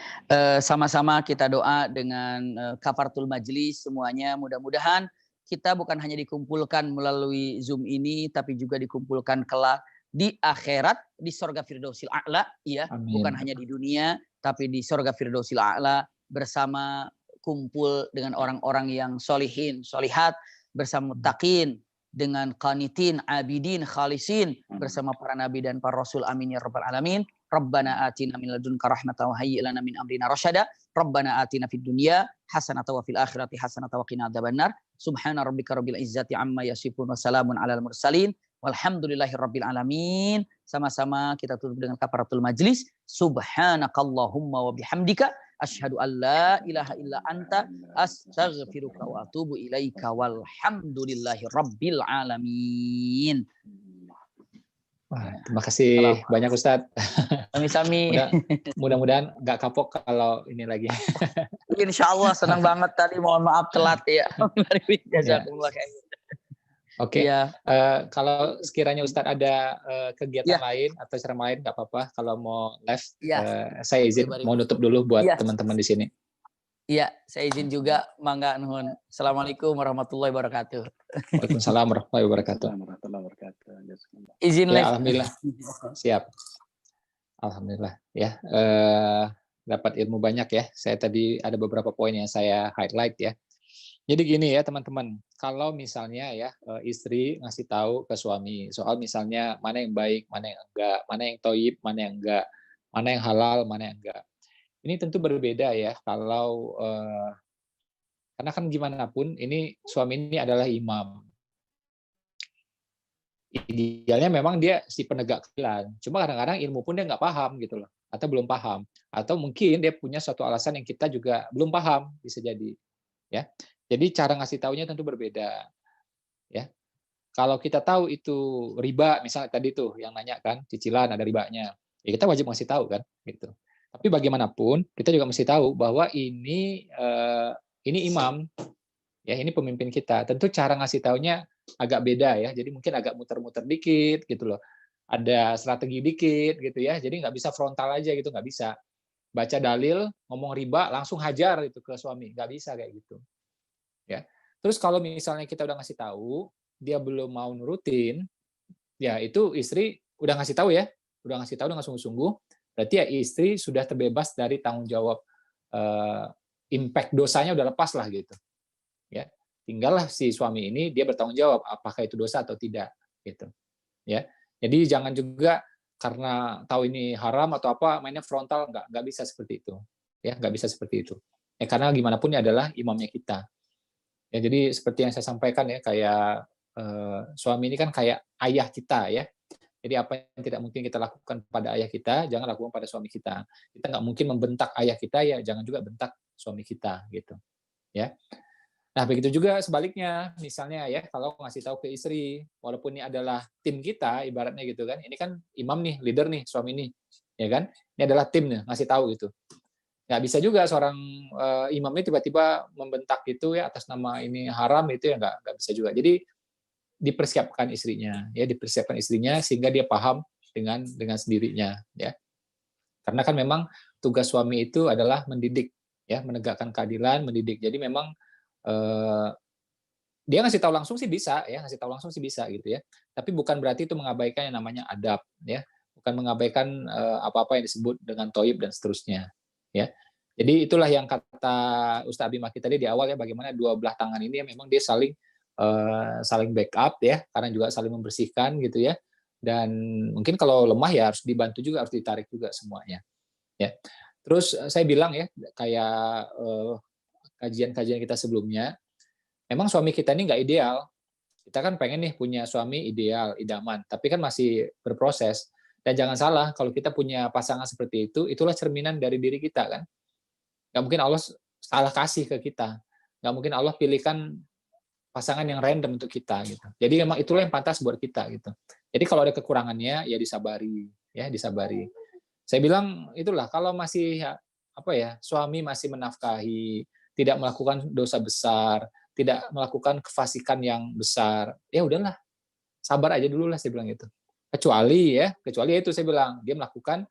sama-sama kita doa dengan kafaratul majlis semuanya. Mudah-mudahan kita bukan hanya dikumpulkan melalui Zoom ini, tapi juga dikumpulkan kelak di akhirat, di surga Firdausil A'la, ya. Bukan hanya di dunia, tapi di surga Firdausil A'la bersama kumpul dengan orang-orang yang solihin, solihat, bersama muttaqin, dengan qanitin, abidin, khalisin, bersama para nabi dan para rasul. Amin ya rabbal alamin. Rabbana atina min ladunka rahmatan wa hayyi' lana min amrina rasyada. Rabbana atina fid dunya hasanatan wa fil akhirati hasanatan wa qina adzabannar. Subhana rabbika rabbil izzati amma yasifun wa salamun alal mursalin. Walhamdulillahi rabbil alamin. Sama-sama kita tutup dengan kafaratul majlis. Subhanakallahumma wa bihamdika asyhadu an la ilaha illa anta astaghfiruka wa atubu ilaika walhamdulillahi rabbil alamin. Wah, terima kasih banyak Ustadz. Sami-sami. Mudah-mudahan nggak kapok kalau ini lagi. Insya Allah, senang banget tadi. Mohon maaf telat ya. Jazakumullah khair. Oke. Kalau sekiranya Ustadz ada kegiatan lain atau ceramah lain nggak apa-apa. Kalau mau live, saya izin mau nutup dulu buat teman-teman di sini. Iya, saya izin juga. Mangga nuhun. Assalamualaikum warahmatullahi wabarakatuh. Waalaikumsalam warahmatullahi wabarakatuh. Izin live. Alhamdulillah. Siap. Alhamdulillah ya. Dapat ilmu banyak ya. Saya tadi ada beberapa poin yang saya highlight ya. Jadi gini ya teman-teman, kalau misalnya ya istri ngasih tahu ke suami soal misalnya mana yang baik, mana yang enggak, mana yang toib, mana yang enggak, mana yang halal, mana yang enggak. Ini tentu berbeda ya kalau karena kan gimana pun ini suami ini adalah imam. Idealnya memang dia si penegak keadilan. Cuma kadang-kadang ilmu pun dia nggak paham gitu loh, atau belum paham, atau mungkin dia punya suatu alasan yang kita juga belum paham, bisa jadi ya. Jadi cara ngasih taunya tentu berbeda ya. Kalau kita tahu itu riba, misalnya tadi tuh yang nanya kan cicilan ada ribanya, ya kita wajib ngasih tahu kan gitu. Tapi bagaimanapun kita juga mesti tahu bahwa ini imam, ya ini pemimpin kita. Tentu cara ngasih taunya agak beda ya. Jadi mungkin agak muter-muter dikit gitu loh. Ada strategi dikit gitu ya. Jadi nggak bisa frontal aja gitu, nggak bisa. Baca dalil, ngomong riba, langsung hajar itu ke suami, nggak bisa kayak gitu. Ya. Terus kalau misalnya kita udah ngasih tahu, dia belum mau nurutin, ya itu istri udah ngasih tahu ya, udah ngasih tahu dengan sungguh-sungguh. Berarti ya istri sudah terbebas dari tanggung jawab, impact dosanya udah lepas lah gitu. Ya, tinggallah si suami ini dia bertanggung jawab apakah itu dosa atau tidak gitu. Ya, jadi jangan juga karena tahu ini haram atau apa mainnya frontal, nggak bisa seperti itu. Ya, nggak bisa seperti itu. Ya karena gimana pun ini adalah imamnya kita. Ya jadi seperti yang saya sampaikan ya kayak suami ini kan kayak ayah kita ya. Jadi apa yang tidak mungkin kita lakukan pada ayah kita, jangan lakukan pada suami kita. Kita nggak mungkin membentak ayah kita, ya jangan juga bentak suami kita, gitu. Ya. Nah begitu juga sebaliknya, misalnya ya kalau ngasih tahu ke istri, walaupun ini adalah tim kita, ibaratnya gitu kan, ini kan imam nih, leader nih, suami nih, ya kan? Ini adalah tim nih, ngasih tahu gitu. Nggak bisa juga seorang imam ini tiba-tiba membentak itu ya atas nama ini haram itu ya nggak bisa juga. Jadi dipersiapkan istrinya sehingga dia paham dengan sendirinya ya. Karena kan memang tugas suami itu adalah mendidik ya, menegakkan keadilan, mendidik. Jadi memang dia ngasih tahu langsung sih bisa gitu ya. Tapi bukan berarti itu mengabaikan yang namanya adab ya. Bukan mengabaikan apa-apa yang disebut dengan toib dan seterusnya ya. Jadi itulah yang kata Ustaz Abi Maki tadi di awal ya, bagaimana dua belah tangan ini ya, memang dia saling backup ya, karena juga saling membersihkan gitu ya. Dan mungkin kalau lemah ya harus dibantu juga, harus ditarik juga semuanya. Ya. Terus saya bilang ya, kayak kajian-kajian kita sebelumnya, memang suami kita ini nggak ideal. Kita kan pengen nih punya suami ideal, idaman, tapi kan masih berproses. Dan jangan salah, kalau kita punya pasangan seperti itu, itulah cerminan dari diri kita kan. Nggak mungkin Allah salah kasih ke kita. Nggak mungkin Allah pilihkan pasangan yang random untuk kita gitu. Jadi memang itulah yang pantas buat kita gitu. Jadi kalau ada kekurangannya ya disabari, ya disabari. Saya bilang itulah kalau masih suami masih menafkahi, tidak melakukan dosa besar, tidak melakukan kefasikan yang besar, ya udahlah. Sabar aja dulu lah saya bilang gitu. Kecuali itu saya bilang dia melakukan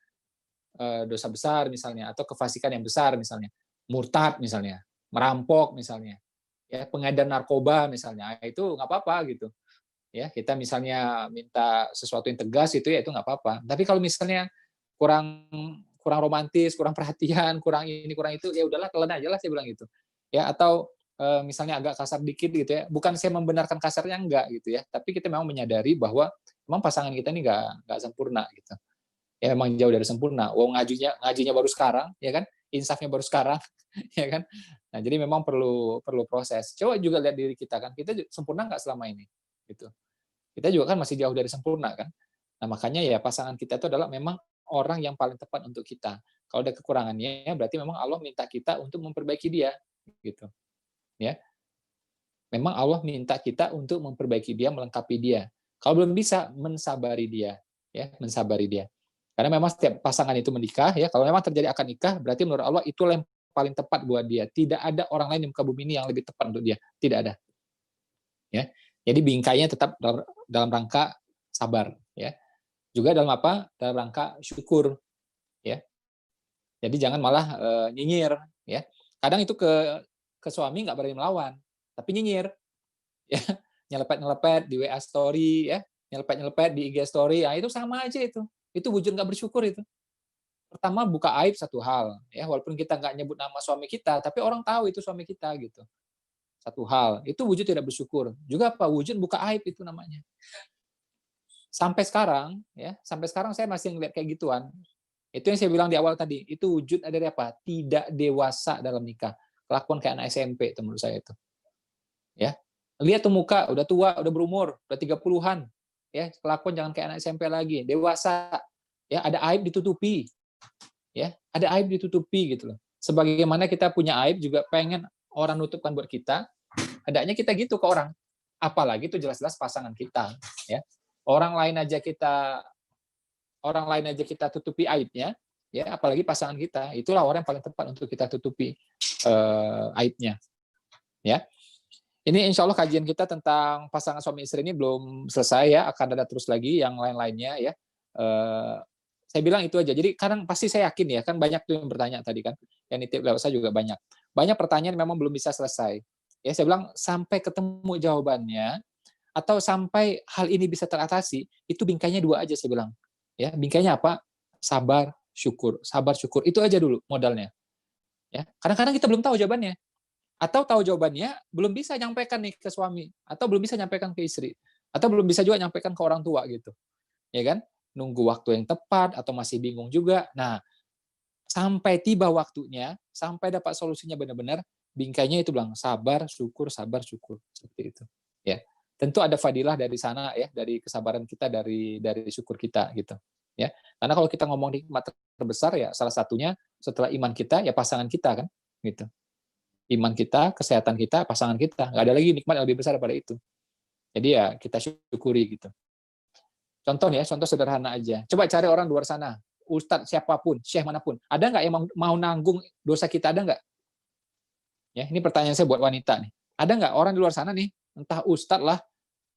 dosa besar misalnya, atau kefasikan yang besar misalnya, murtad misalnya, merampok misalnya, ya pengedar narkoba misalnya, itu nggak apa-apa gitu. Ya, kita misalnya minta sesuatu yang tegas itu ya itu nggak apa-apa. Tapi kalau misalnya kurang kurang romantis, kurang perhatian, kurang ini, kurang itu, ya udahlah telan aja lah saya bilang gitu. Ya, atau misalnya agak kasar dikit gitu ya. Bukan saya membenarkan kasarnya enggak gitu ya, tapi kita memang menyadari bahwa memang pasangan kita ini nggak sempurna gitu. Ya memang jauh dari sempurna. Wong ngajinya baru sekarang, ya kan? Insafnya baru sekarang, ya kan? Nah, jadi memang perlu proses. Coba juga lihat diri kita kan, kita sempurna nggak selama ini? Gitu. Kita juga kan masih jauh dari sempurna kan? Nah, makanya ya pasangan kita itu adalah memang orang yang paling tepat untuk kita. Kalau ada kekurangannya, berarti memang Allah minta kita untuk memperbaiki dia, gitu. Ya, memang Allah minta kita untuk memperbaiki dia, melengkapi dia. Kalau belum bisa, mensabari dia, ya, mensabari dia. Karena memang setiap pasangan itu menikah, ya, kalau memang terjadi akad nikah, berarti menurut Allah itu yang paling tepat buat dia. Tidak ada orang lain di muka bumi ini yang lebih tepat untuk dia. Tidak ada. Ya. Jadi bingkainya tetap dalam rangka sabar, ya. Juga dalam apa? Dalam rangka syukur, ya. Jadi jangan malah nyinyir, ya. Kadang itu ke suami nggak berani melawan, tapi nyinyir, ya. Nyelepet-nyelepet di WA story, ya. Nyelepet-nyelepet di IG story, ya itu sama aja itu. Itu wujud nggak bersyukur itu. Pertama buka aib satu hal, ya walaupun kita nggak nyebut nama suami kita, tapi orang tahu itu suami kita gitu. Satu hal, itu wujud tidak bersyukur. Juga apa? Wujud buka aib itu namanya. Sampai sekarang, ya sampai sekarang saya masih ngeliat kayak gituan. Itu yang saya bilang di awal tadi. Itu wujud dari apa? Tidak dewasa dalam nikah. Kelakuan kayak anak SMP itu menurut saya itu. Ya, lihat tuh muka, udah tua, udah berumur, udah 30-an. Ya, kelakuan jangan kayak anak SMP lagi, dewasa. Ya, ada aib ditutupi. Ya, ada aib ditutupi gitu loh. Sebagaimana kita punya aib juga pengen orang nutupkan buat kita, hendaknya kita gitu ke orang. Apalagi itu jelas-jelas pasangan kita, ya. Orang lain aja kita tutupi aibnya, ya, apalagi pasangan kita. Itulah orang yang paling tepat untuk kita tutupi aibnya. Ya. Ini insya Allah kajian kita tentang pasangan suami istri ini belum selesai ya, akan ada terus lagi yang lain-lainnya ya. Saya bilang itu aja. Jadi kadang pasti saya yakin ya, kan banyak tuh yang bertanya tadi kan, yang nitip lewat saya juga banyak. Banyak pertanyaan memang belum bisa selesai. Ya saya bilang sampai ketemu jawabannya atau sampai hal ini bisa teratasi, itu bingkainya dua aja saya bilang. Ya, bingkainya apa? Sabar, syukur. Sabar, syukur. Itu aja dulu modalnya. Ya, kadang-kadang kita belum tahu jawabannya. Atau tahu jawabannya, belum bisa nyampaikan nih ke suami, atau belum bisa nyampaikan ke istri, atau belum bisa juga nyampaikan ke orang tua gitu, ya kan? Nunggu waktu yang tepat atau masih bingung juga. Nah, sampai tiba waktunya, sampai dapat solusinya benar-benar, bingkainya itu bilang sabar, syukur, seperti itu. Ya, tentu ada fadilah dari sana ya, dari kesabaran kita, dari syukur kita gitu. Ya, karena kalau kita ngomong nikmat terbesar ya, salah satunya setelah iman kita ya pasangan kita kan, gitu. Iman kita, kesehatan kita, pasangan kita. Nggak ada lagi nikmat yang lebih besar daripada itu. Jadi ya kita syukuri gitu. Contoh ya, contoh sederhana aja. Coba cari orang luar sana, ustadz siapapun, syekh manapun. Ada nggak yang mau nanggung dosa kita, ada nggak? Ya, ini pertanyaan saya buat wanita nih. Ada nggak orang di luar sana nih, entah ustadz lah,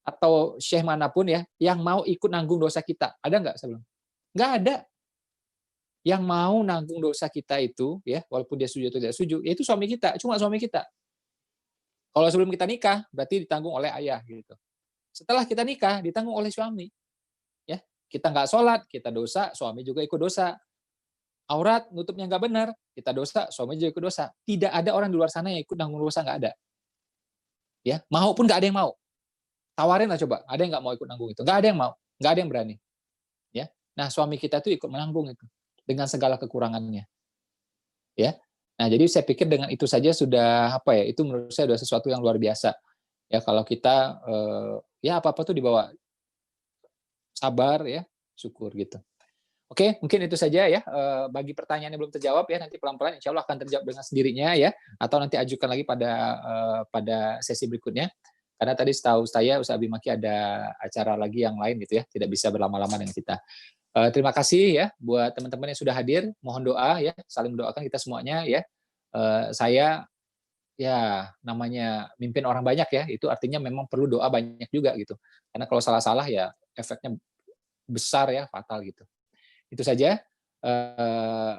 atau syekh manapun ya, yang mau ikut nanggung dosa kita? Ada nggak sebelum? Nggak ada. Yang mau nanggung dosa kita itu, ya, walaupun dia setuju atau tidak setuju, itu suami kita, cuma suami kita. Kalau sebelum kita nikah, berarti ditanggung oleh ayah, gitu. Setelah kita nikah, ditanggung oleh suami. Ya, kita nggak sholat, kita dosa, suami juga ikut dosa. Aurat, nutupnya nggak benar, kita dosa, suami juga ikut dosa. Tidak ada orang di luar sana yang ikut nanggung dosa, nggak ada. Ya, mau pun nggak ada yang mau. Tawarin lah coba, ada yang nggak mau ikut nanggung itu? Nggak ada yang mau, nggak ada yang berani. Ya, nah suami kita tuh ikut menanggung itu dengan segala kekurangannya. Ya. Nah, jadi saya pikir dengan itu saja sudah apa ya? Itu menurut saya sudah sesuatu yang luar biasa. Ya, kalau kita ya apa-apa tuh dibawa sabar ya, syukur gitu. Oke, mungkin itu saja ya. Bagi pertanyaan yang belum terjawab ya, nanti pelan-pelan insya Allah akan terjawab dengan sendirinya ya, atau nanti ajukan lagi pada sesi berikutnya. Karena tadi setahu saya Ustaz Abi Maki ada acara lagi yang lain gitu ya, tidak bisa berlama-lama dengan kita. Terima kasih ya buat teman-teman yang sudah hadir. Mohon doa ya, saling mendoakan kita semuanya ya. Saya ya namanya mimpin orang banyak ya, itu artinya memang perlu doa banyak juga gitu. Karena kalau salah-salah ya efeknya besar ya, fatal gitu. Itu saja.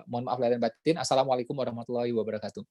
Mohon maaf lahir dan batin. Assalamualaikum warahmatullahi wabarakatuh.